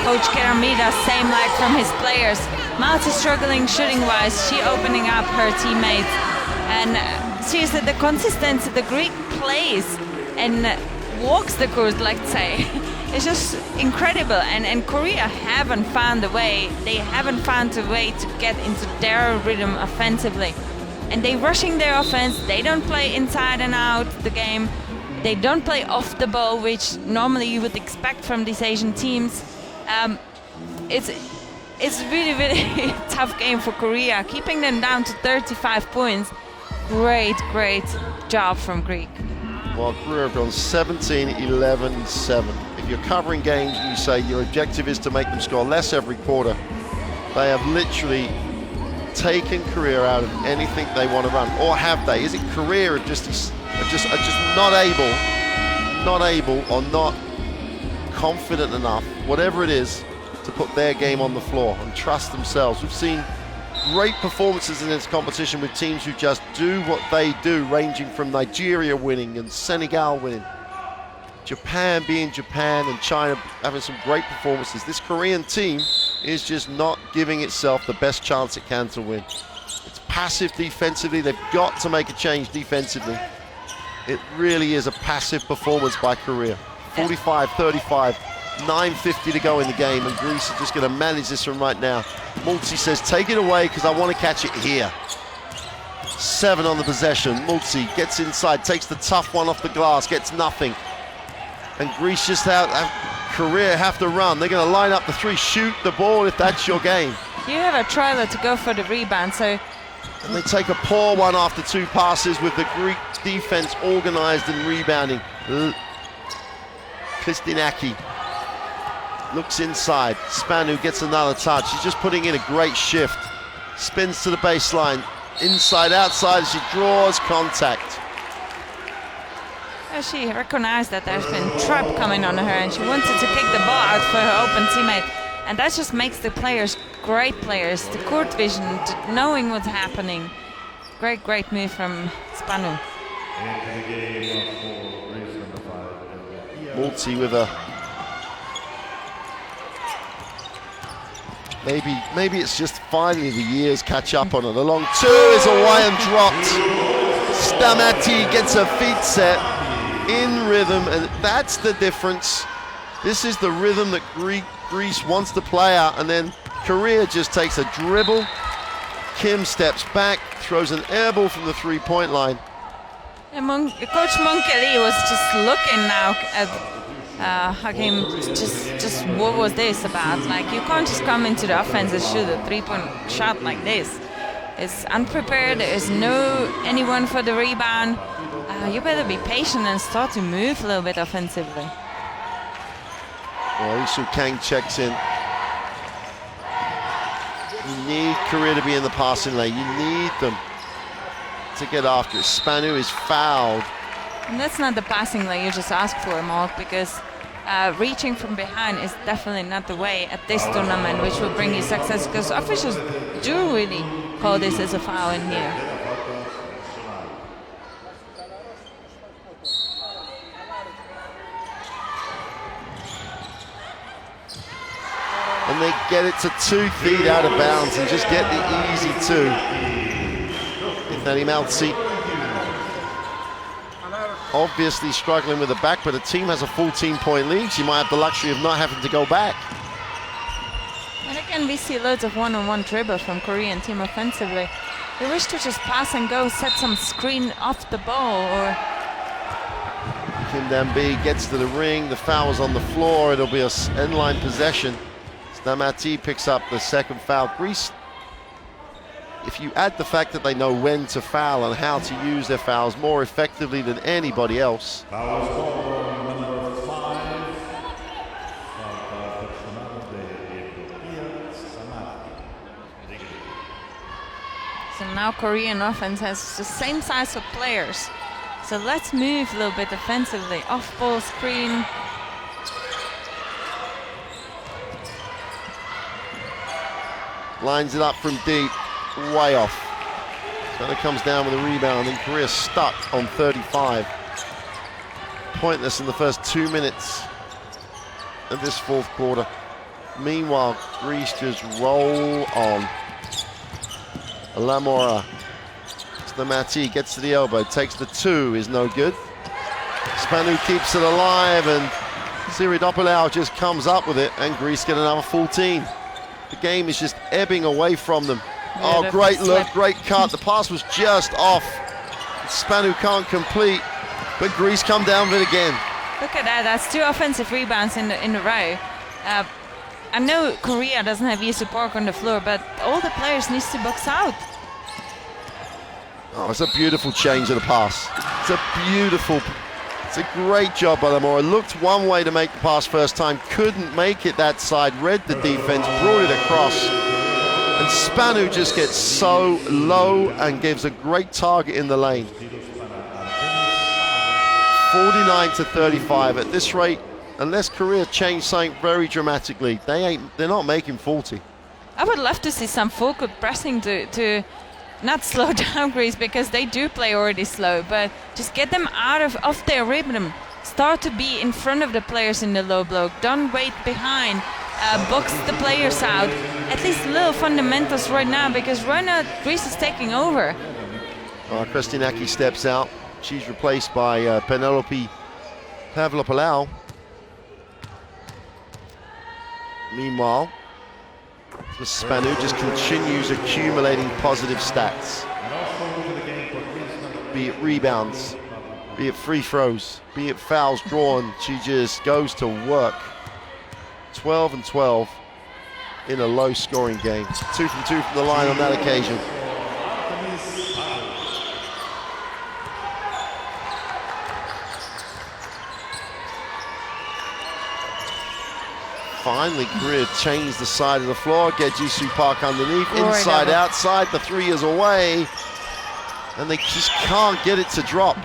Coach Keramida, same like from his players. Malta struggling shooting-wise, she opening up her teammates. And seriously, the consistency the Greek plays and walks the court, let's say, it's just incredible. And Korea haven't found a way. They haven't found a way to get into their rhythm offensively. And they're rushing their offense. They don't play inside and out the game. They don't play off the ball, which normally you would expect from these Asian teams. It's really, really tough game for Korea. Keeping them down to 35 points. Great job from Greek. Well, Korea have gone 17-11-7. If you're covering games and you say your objective is to make them score less every quarter, they have literally taken Korea out of anything they want to run, or have they? Is it Korea just not able or not confident enough, whatever it is, to put their game on the floor and trust themselves? We've seen great performances in this competition with teams who just do what they do, ranging from Nigeria winning and Senegal winning, Japan being Japan, and China having some great performances. This Korean team is just not giving itself the best chance it can to win. It's passive defensively. They've got to make a change defensively. It really is a passive performance by Korea. 45-35, 9:50 to go in the game, and Greece is just going to manage this from right now. Multi says, take it away because I want to catch it here. 7 on the possession. Multi gets inside, takes the tough one off the glass, gets nothing. And Greece just Korea have to run. They're going to line up the 3, shoot the ball if that's your game. You have a trailer to go for the rebound, so... And they take a poor one after 2 passes with the Greek defense organized and rebounding. Kristinaki looks inside. Spanu gets another touch. She's just putting in a great shift. Spins to the baseline. Inside, outside, she draws contact. She recognized that there's been trap coming on her, and she wanted to kick the ball out for her open teammate. And that just makes the players great players. The court vision, knowing what's happening. Great move from Spanu. Multi with a... Maybe it's just finally the years catch up on it. A long 2 is away and dropped. Stamati gets her feet set in rhythm, and that's the difference. This is the rhythm that Greece wants to play out, and then Korea just takes a dribble. Kim steps back, throws an air ball from the 3-point line. And Coach Monkeli was just looking now at Hakim, just what was this about? Like, you can't just come into the offense and shoot a 3-point shot like this. It's unprepared, there is anyone for the rebound. You better be patient and start to move a little bit offensively. Well, Isu Kang checks in. You need Korea to be in the passing lane. You need them to get after it. Spanu is fouled. And that's not the passing lane you just asked for, Mark, because reaching from behind is definitely not the way at this tournament, which will bring you success, because officials do really call this as a foul in here. And they get it to 2 feet out of bounds and just get the easy 2. Ifnani Maltzi obviously struggling with the back, but the team has a 14-point lead. She might have the luxury of not having to go back. And again, we see loads of one-on-one dribble from Korean team offensively. They wish to just pass and go, set some screen off the ball, or... Kim Dambi gets to the ring, the foul is on the floor, it'll be an end-line possession. Stamati picks up the second foul. Greece, if you add the fact that they know when to foul and how to use their fouls more effectively than anybody else. Foul number 5. So now Korean offense has the same size of players. So let's move a little bit offensively. Off-ball screen. Lines it up from deep, way off. So it comes down with a rebound, and Korea stuck on 35. Pointless in the first 2 minutes of this 4th quarter. Meanwhile, Greece just roll on. Lamora. Stamati gets to the elbow, takes the 2, is no good. Spanu keeps it alive, and Siridopoulou just comes up with it, and Greece get another 14. The game is just ebbing away from them. Yeah, oh, great look, great cut. The pass was just off. Spanu can't complete, but Greece come down with it again. Look at that, that's 2 offensive rebounds in a row. I know Korea doesn't have Isu Park on the floor, but all the players need to box out. Oh, it's a beautiful change of the pass. It's a great job by Lamora. Looked one way to make the pass first time, couldn't make it that side, read the defense, brought it across. And Spanu just gets so low and gives a great target in the lane. 49-35 at this rate. Unless Korea change something very dramatically, they're not making 40. I would love to see some full court pressing to not slow down Greece, because they do play already slow, but just get them out of their rhythm. Start to be in front of the players in the low block. Don't wait behind. Box the players out. At least little fundamentals right now, because right now Greece is taking over. Kristinaki steps out. She's replaced by Penelope Pavlopalau. Meanwhile, Spanu just continues accumulating positive stats. Be it rebounds, be it free throws, be it fouls drawn, she just goes to work. 12 and 12 in a low scoring game. 2 from 2 from the line on that occasion. Finally, Korea changed the side of the floor, get Jisoo Park underneath, inside, outside, the 3 is away, and they just can't get it to drop.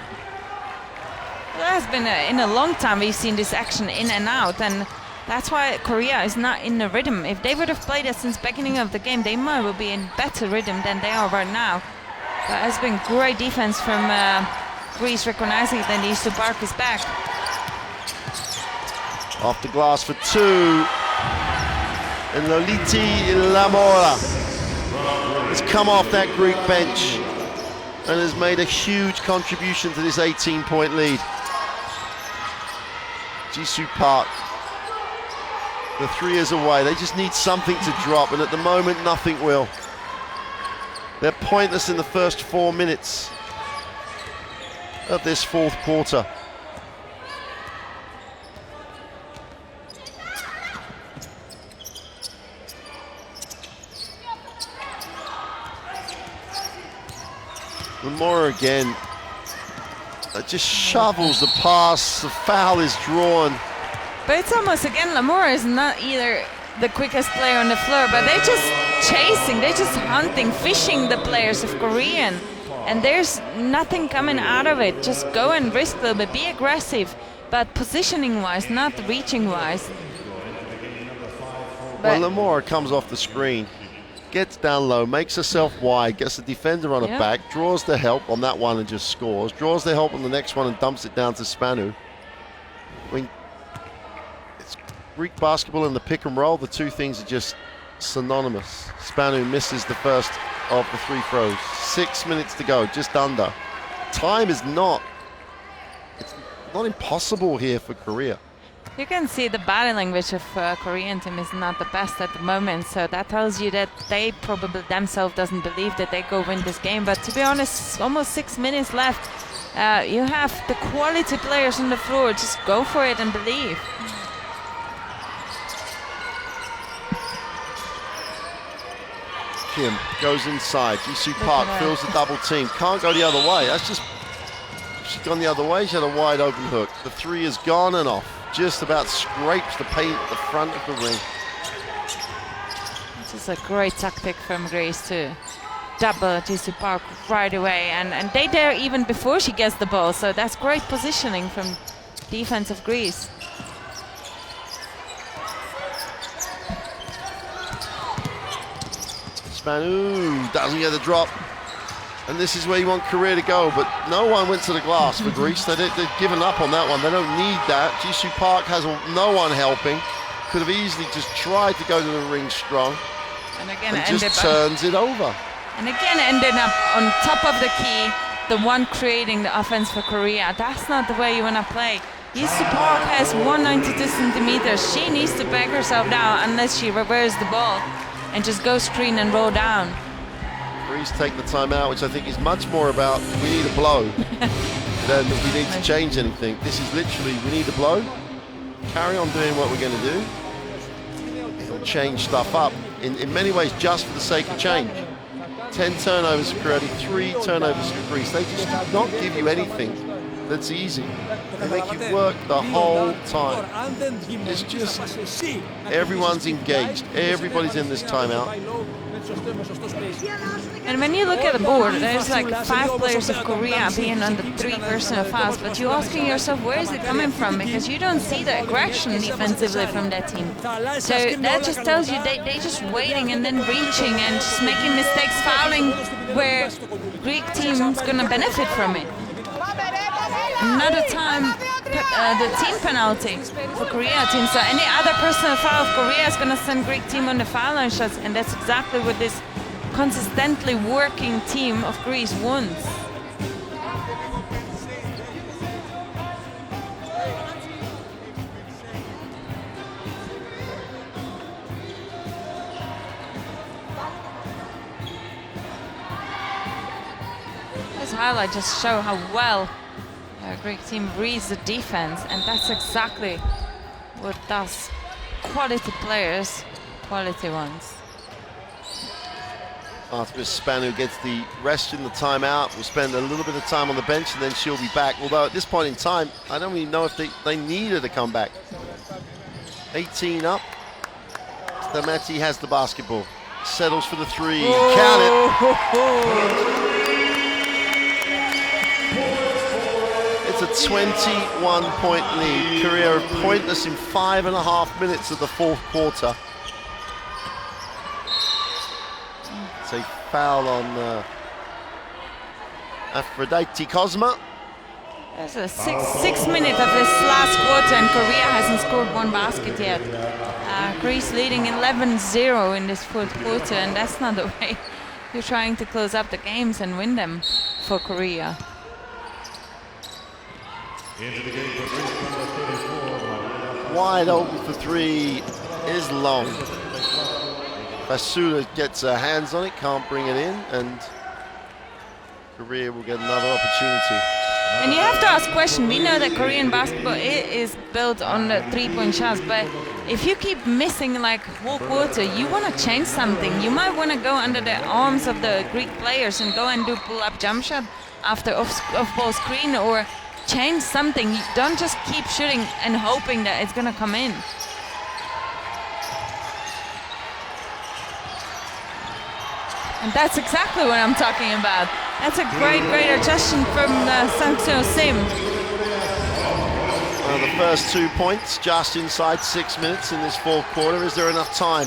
Well, it has been in a long time we've seen this action in and out, and that's why Korea is not in the rhythm. If they would have played it since beginning of the game, they might well be in better rhythm than they are right now. But it's been great defense from Greece, recognizing that Jisoo Park is back. Off the glass for 2, and Loliti Lamora has come off that Greek bench and has made a huge contribution to this 18-point lead. Jisoo Park, the 3 is away. They just need something to drop, and at the moment, nothing will. They're pointless in the first 4 minutes of this fourth quarter. Lamora again, just shovels the pass, the foul is drawn. But it's almost, again, Lamora is not either the quickest player on the floor, but they're just chasing, they're just hunting, fishing the players of Korea, and there's nothing coming out of it. Just go and risk a little bit, be aggressive, but positioning-wise, not reaching-wise. Well, Lamora comes off the screen, gets down low, makes herself wide, gets the defender on her back, draws the help on that one and just scores, draws the help on the next one and dumps it down to Spanu. I mean, it's Greek basketball and the pick and roll, the two things are just synonymous. Spanu misses the first of the 3 throws. 6 minutes to go, just under. Time is not, it's not impossible here for Korea. You can see the body language of Korean team is not the best at the moment, so that tells you that they probably themselves doesn't believe that they go win this game. But to be honest, almost 6 minutes left. You have the quality players on the floor. Just go for it and believe. Kim goes inside. Jisoo Park fills the double team. Can't go the other way. That's just, she's gone the other way. She had a wide open hook. The 3 is gone and off. Just about scrapes the paint at the front of the ring. This is a great tactic from Greece to double Jisoo Park right away, and they there even before she gets the ball, so that's great positioning from defense of Greece. Spanu doesn't get the drop. And this is where you want Korea to go, but no one went to the glass for Greece. They've given up on that one. They don't need that. Jisoo Park has no one helping. Could have easily just tried to go to the ring strong. And again, just turns it over. And again, ended up on top of the key, the one creating the offense for Korea. That's not the way you want to play. Jisoo Park has 192 centimeters. She needs to back herself down unless she reverses the ball and just go screen and roll down. Greece take the timeout, which I think is much more about we need a blow than we need to change anything. This is literally we need a blow, carry on doing what we're going to do. It'll change stuff up in many ways just for the sake of change. 10 turnovers for Korea, 3 turnovers for Greece. They just do not give you anything that's easy. They make you work the whole time. It's just everyone's engaged. Everybody's in this timeout. And when you look at the board, there's like 5 players of Korea being on the 3 personal fouls, but you're asking yourself, where is it coming from? Because you don't see the aggression defensively from that team. So that just tells you they're just waiting and then reaching and just making mistakes, fouling, where Greek team's gonna benefit from it. Another time, the team penalty for Korea team. So any other personal foul of Korea is gonna send Greek team on the foul line shots, and that's exactly what this consistently working team of Greece wants. This highlight just show how well Greek team reads the defense, and that's exactly what does. Quality players, quality ones. Artemis Spanu gets the rest in the timeout. We'll spend a little bit of time on the bench and then she'll be back. Although at this point in time, I don't even know if they need her to come back. 18 up. Stamati has the basketball. Settles for the 3. Count it. It's a 21-point lead. Korea are pointless in 5.5 minutes of the 4th quarter. It's a foul on Aphrodite Kozma. There's a six minutes of this last quarter and Korea hasn't scored 1 basket yet. Greece leading 11-0 in this 4th quarter, and that's not the way you're trying to close up the games and win them for Korea. Wide open for 3 is long. Basula gets her hands on it, can't bring it in, and Korea will get another opportunity. And you have to ask a question. We know that Korean basketball is built on the 3-point shots, but if you keep missing like whole quarter, you want to change something. You might want to go under the arms of the Greek players and go and do pull-up jump shot after off-ball screen, or change something. You don't just keep shooting and hoping that it's going to come in. And that's exactly what I'm talking about. That's a great adjustment from Sang-Seo Sim. The first 2 points just inside 6 minutes in this 4th quarter. Is there enough time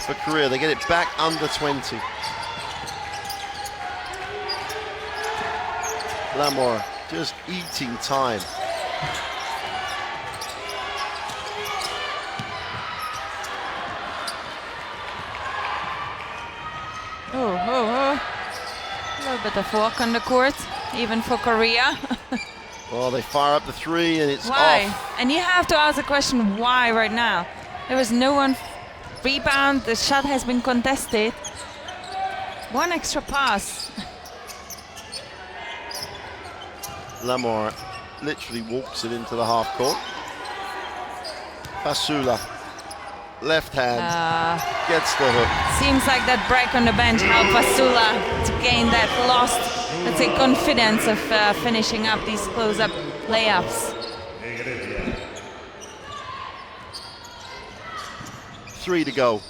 for Korea? They get it back under 20. Lamora just eating time. Oh. A little bit of walk on the court, even for Korea. Well, they fire up the 3 and it's why? off. And you have to ask the question, why right now? There was no one rebound, the shot has been contested. 1 extra pass. Lamora literally walks it into the half court. Basula, left hand, gets the hook. Seems like that break on the bench helped Basula to gain that lost, let's say, confidence of finishing up these close-up layups. 3 to go,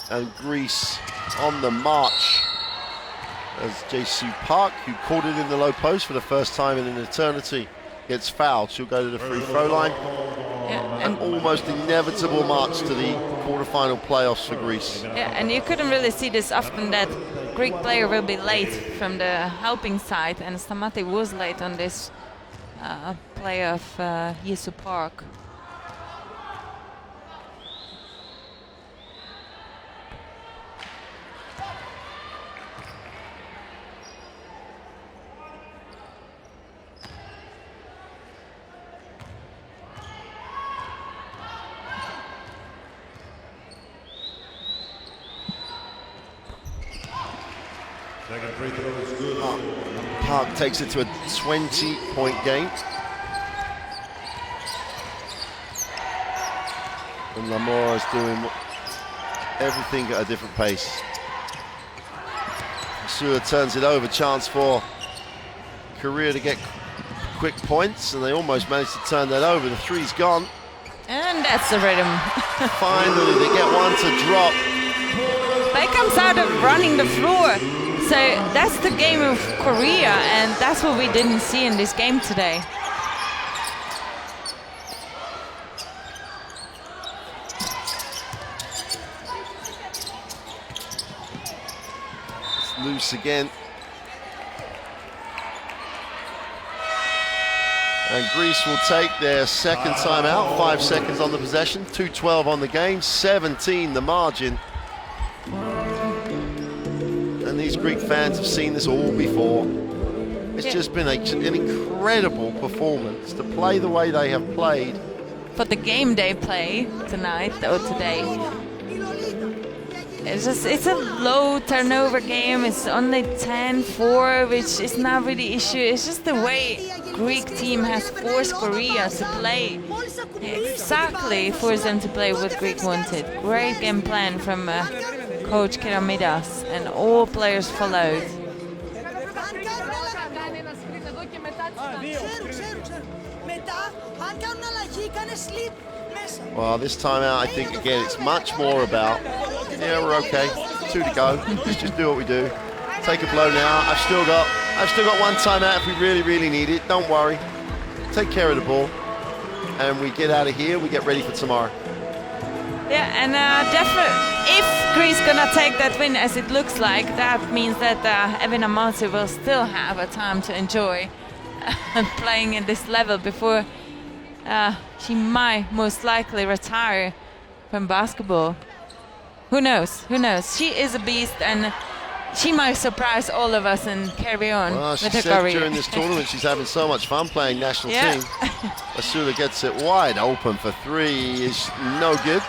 and Greece on the march. As Jae-Soo Park, who caught it in the low post for the first time in an eternity, gets fouled. She'll go to the free throw line. Yeah, An almost inevitable march to the quarterfinal playoffs for Greece. Yeah, and you couldn't really see this often, that Greek player will be late from the helping side, and Stamati was late on this play of Jae-Soo Park. Second free throw is good. Park takes it to a 20-point game. And Lamora is doing everything at a different pace. Sua turns it over, chance for Korea to get quick points, and they almost managed to turn that over. The 3's gone. And that's the rhythm. Finally, they get one to drop. By comes out of running the floor. So that's the game of Korea, and that's what we didn't see in this game today. It's loose again. And Greece will take their second timeout, 5 seconds on the possession, 2:12 on the game, 17 the margin. And these Greek fans have seen this all before. It's just been an incredible performance to play the way they have played. For the game they play tonight or today. It's a low turnover game. It's only 10-4, which is not really issue. It's just the way Greek team has forced Korea to play. Exactly forced them to play what Greek wanted. Great game plan from Coach Keramidas, and all players followed. Well, this time out, I think, again, it's much more about, yeah, we're okay, 2 to go, let's just do what we do. Take a blow now. I've still got one timeout if we really, really need it. Don't worry. Take care of the ball. And we get out of here, we get ready for tomorrow. Yeah, and definitely, if Greece gonna take that win as it looks like, that means that Evina Amalfi will still have a time to enjoy playing in this level before she might most likely retire from basketball. Who knows? Who knows? She is a beast, and she might surprise all of us and carry on with her career. She said during this tournament she's having so much fun playing national team. Asula gets it wide open for 3 is no good.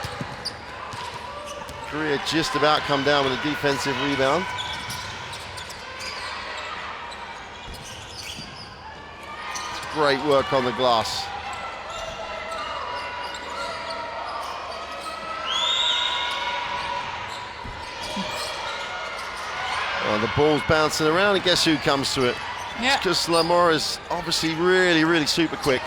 Korea just about come down with a defensive rebound. It's great work on the glass. Well, the ball's bouncing around, and guess who comes to it? Yeah. It's just Lamora is obviously really, really super quick.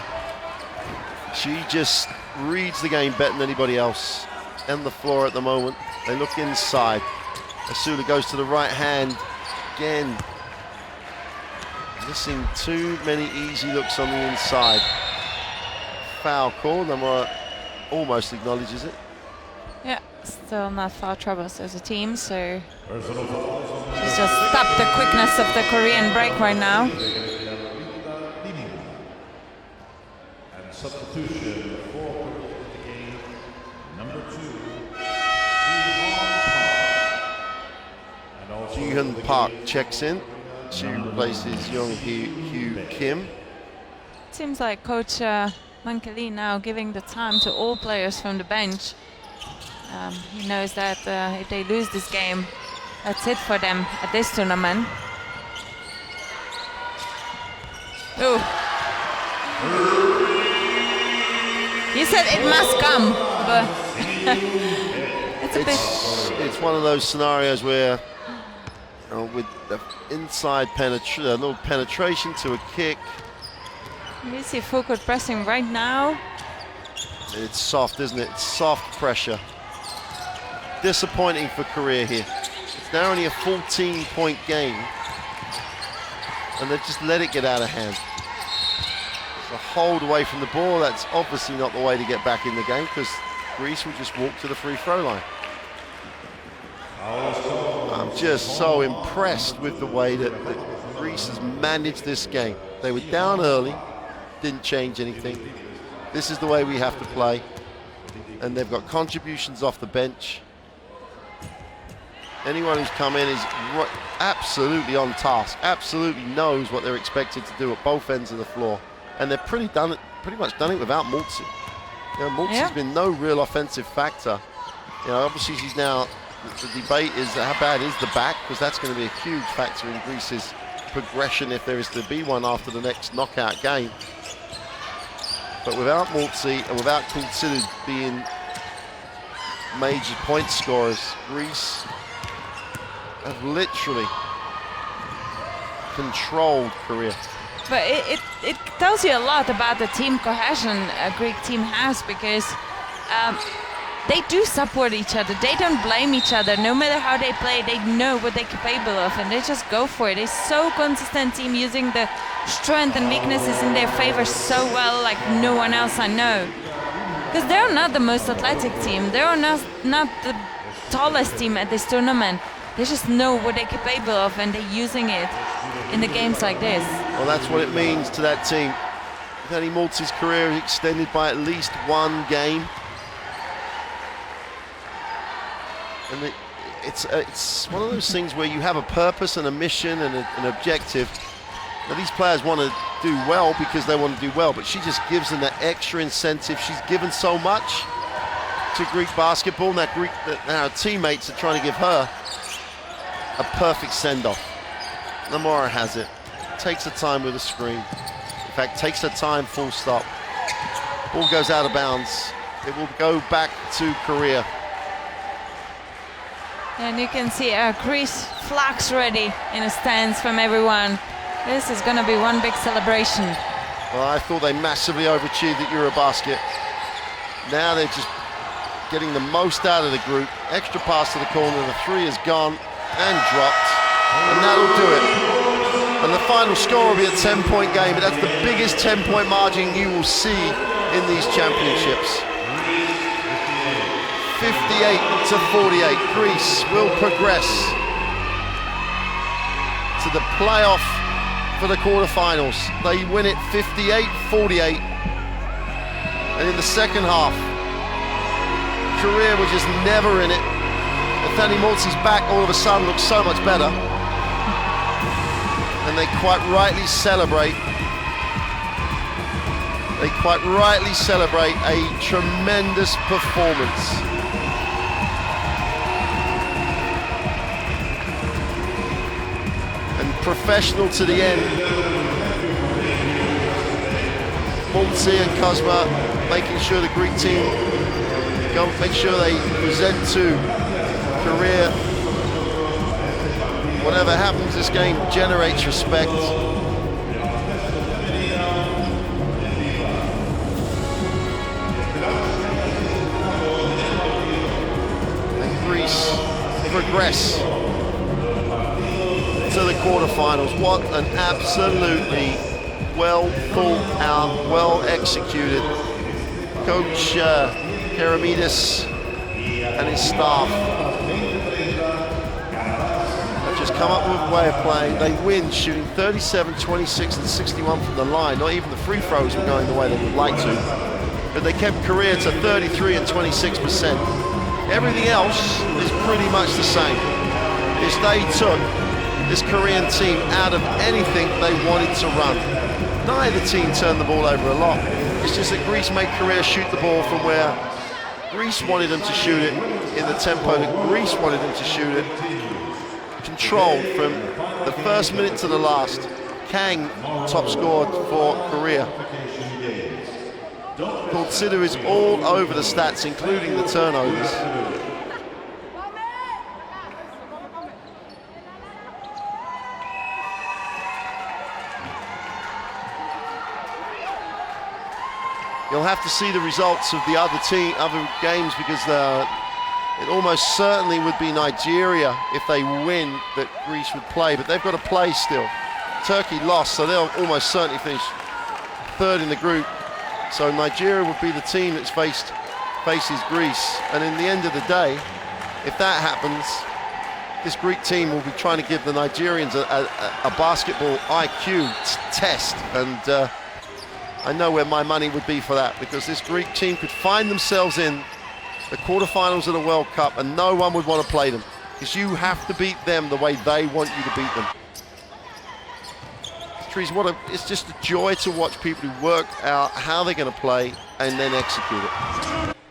She just reads the game better than anybody else. On the floor at the moment. They look inside. Asula goes to the right hand. Again, missing too many easy looks on the inside. Foul call. Lamora almost acknowledges it. Yeah, still not foul troubles as a team, so she's just stopped the quickness of the Korean break right now. And substitution for the game, number 2, Ji-Hyun Park checks in. She replaces Young-Hyu Kim. Seems like Coach Mankeli now giving the time to all players from the bench. He knows that if they lose this game, that's it for them at this tournament. Ooh. You said it must come, but it's one of those scenarios where with the inside a little penetration to a kick. You see full court pressing right now. It's soft, isn't it? It's soft pressure. Disappointing for Korea here. It's now only a 14-point game, and they've just let it get out of hand. It's a hold away from the ball. That's obviously not the way to get back in the game, because Greece will just walk to the free throw line. I'm just so impressed with the way that Greece has managed this game. They were down early, didn't change anything. This is the way we have to play. And they've got contributions off the bench. Anyone who's come in is absolutely on task, absolutely knows what they're expected to do at both ends of the floor. And they've pretty much done it without Multsi. You know, Multsi's been no real offensive factor. You know, obviously she's now, the debate is how bad is the back, because that's going to be a huge factor in Greece's progression if there is to be one after the next knockout game. But without Multsi and without considered being major point scorers, Greece have literally controlled Korea. But it tells you a lot about the team cohesion a Greek team has, because they do support each other. They don't blame each other. No matter how they play, they know what they're capable of, and they just go for it. They're so consistent team, using the strength and weaknesses in their favor so well, like no one else I know. Because they're not the most athletic team. They're not the tallest team at this tournament. They just know what they're capable of, and they're using it in the games like this. Well, that's what it means to that team. Danny Maltz's career is extended by at least one game. And it's one of those things where you have a purpose and a mission and an objective. Now, these players want to do well because they want to do well, but she just gives them that extra incentive. She's given so much to Greek basketball, and now her teammates are trying to give her a perfect send-off. Lamora has it. Takes her time with the screen. In fact, takes her time, full stop. Ball goes out of bounds. It will go back to Korea. And you can see Greece flags ready in the stands from everyone. This is going to be one big celebration. Well, I thought they massively overachieved at Eurobasket. Now they're just getting the most out of the group. Extra pass to the corner, the three is gone and dropped, and that'll do it. And the final score will be a 10-point game, but that's the biggest 10-point margin you will see in these championships. 58-48, Greece will progress to the playoff for the quarterfinals. They win it 58-48, and in the second half, Korea was just never in it. Danny Maltz's back all of a sudden looks so much better, and they quite rightly celebrate. They quite rightly celebrate a tremendous performance. And professional to the end. Maltzy and Kozma making sure the Greek team make sure they present to Korea. Whatever happens, this game generates respect. And Greece progress to the quarterfinals. What an absolutely well thought out, well executed. Coach Keramidas and his staff have just come up with a way of playing. They win shooting 37, 26 and 61 from the line. Not even the free throws were going the way they would like to. But they kept Korea to 33 and 26%. Everything else is pretty much the same. Is they took this Korean team out of anything they wanted to run. Neither team turned the ball over a lot. It's just that Greece made Korea shoot the ball from where Greece wanted them to shoot it, in the tempo that Greece wanted them to shoot it. Controlled from the first minute to the last. Kang top scored for Korea. Consider is all over the stats, including the turnovers. You'll have to see the results of the other games, because it almost certainly would be Nigeria, if they win, that Greece would play, but they've got to play still. Turkey lost, so they'll almost certainly finish third in the group. So Nigeria would be the team that's faces Greece. And in the end of the day, if that happens, this Greek team will be trying to give the Nigerians a basketball IQ test. And I know where my money would be for that, because this Greek team could find themselves in the quarterfinals of the World Cup and no one would want to play them, because you have to beat them the way they want you to beat them. It's just a joy to watch people who work out how they're going to play and then execute it.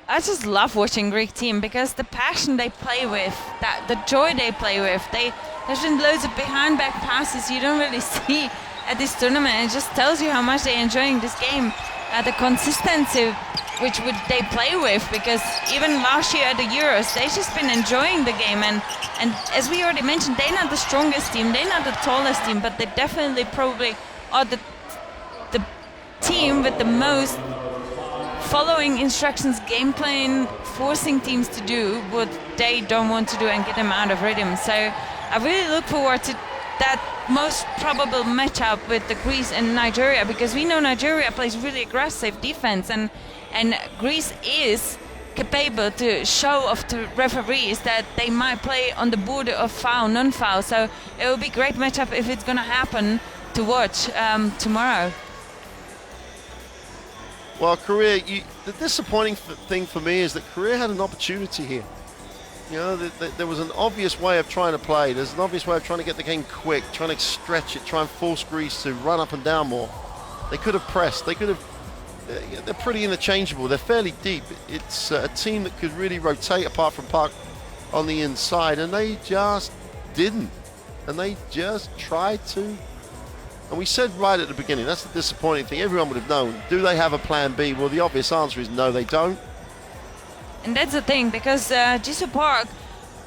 I just love watching Greek team, because the passion they play with, the joy they play with, there's been loads of behind-back passes you don't really see at this tournament. It just tells you how much they're enjoying this game. The consistency which they play with, because even last year at the Euros, they've just been enjoying the game. And as we already mentioned, they're not the strongest team, they're not the tallest team, but they definitely probably are the team with the most following instructions, game plan, forcing teams to do what they don't want to do and get them out of rhythm. So I really look forward to that most probable matchup with the Greece and Nigeria, because we know Nigeria plays really aggressive defense, and Greece is capable to show off to referees that they might play on the border of foul, non-foul. So it will be a great matchup if it's going to happen to watch tomorrow. Well, Korea, the disappointing thing for me is that Korea had an opportunity here. You know, there was an obvious way of trying to play. There's an obvious way of trying to get the game quick, trying to stretch it, try and force Greece to run up and down more. They could have pressed. They could have. They're pretty interchangeable. They're fairly deep. It's a team that could really rotate apart from Park on the inside, and they just didn't. And they just tried to. And we said right at the beginning, that's the disappointing thing. Everyone would have known. Do they have a plan B? Well, the obvious answer is no, they don't. And that's the thing, because Jisoo Park,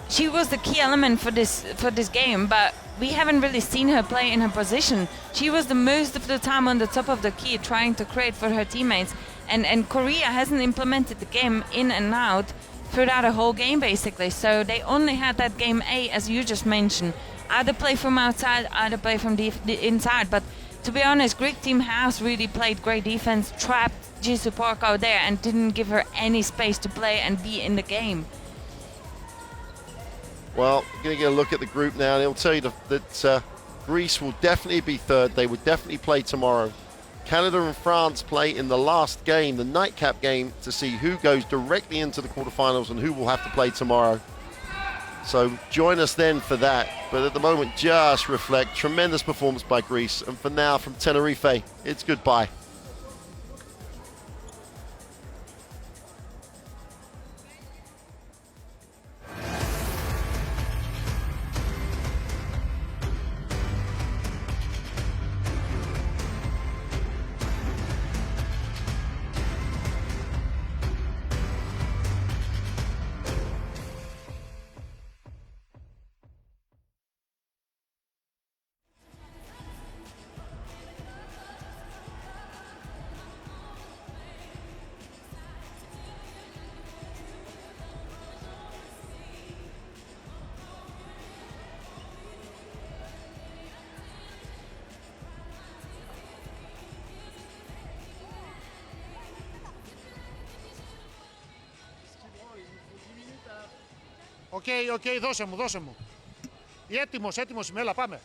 she was the key element for this game, but we haven't really seen her play in her position. She was the most of the time on the top of the key, trying to create for her teammates. And Korea hasn't implemented the game in and out throughout the whole game, basically. So they only had that game A, as you just mentioned. Either play from outside, either play from the inside. But to be honest, Greek team has really played great defense, trapped Jisoo Park out there and didn't give her any space to play and be in the game. Well, we're going to get a look at the group now, and it'll tell you that Greece will definitely be third. They would definitely play tomorrow. Canada and France play in the last game, the nightcap game, to see who goes directly into the quarterfinals and who will have to play tomorrow. So join us then for that. But at the moment, just reflect. Tremendous performance by Greece. And for now, from Tenerife, it's goodbye. Οκ, δώσε μου. Έτοιμος είμαι, έλα πάμε.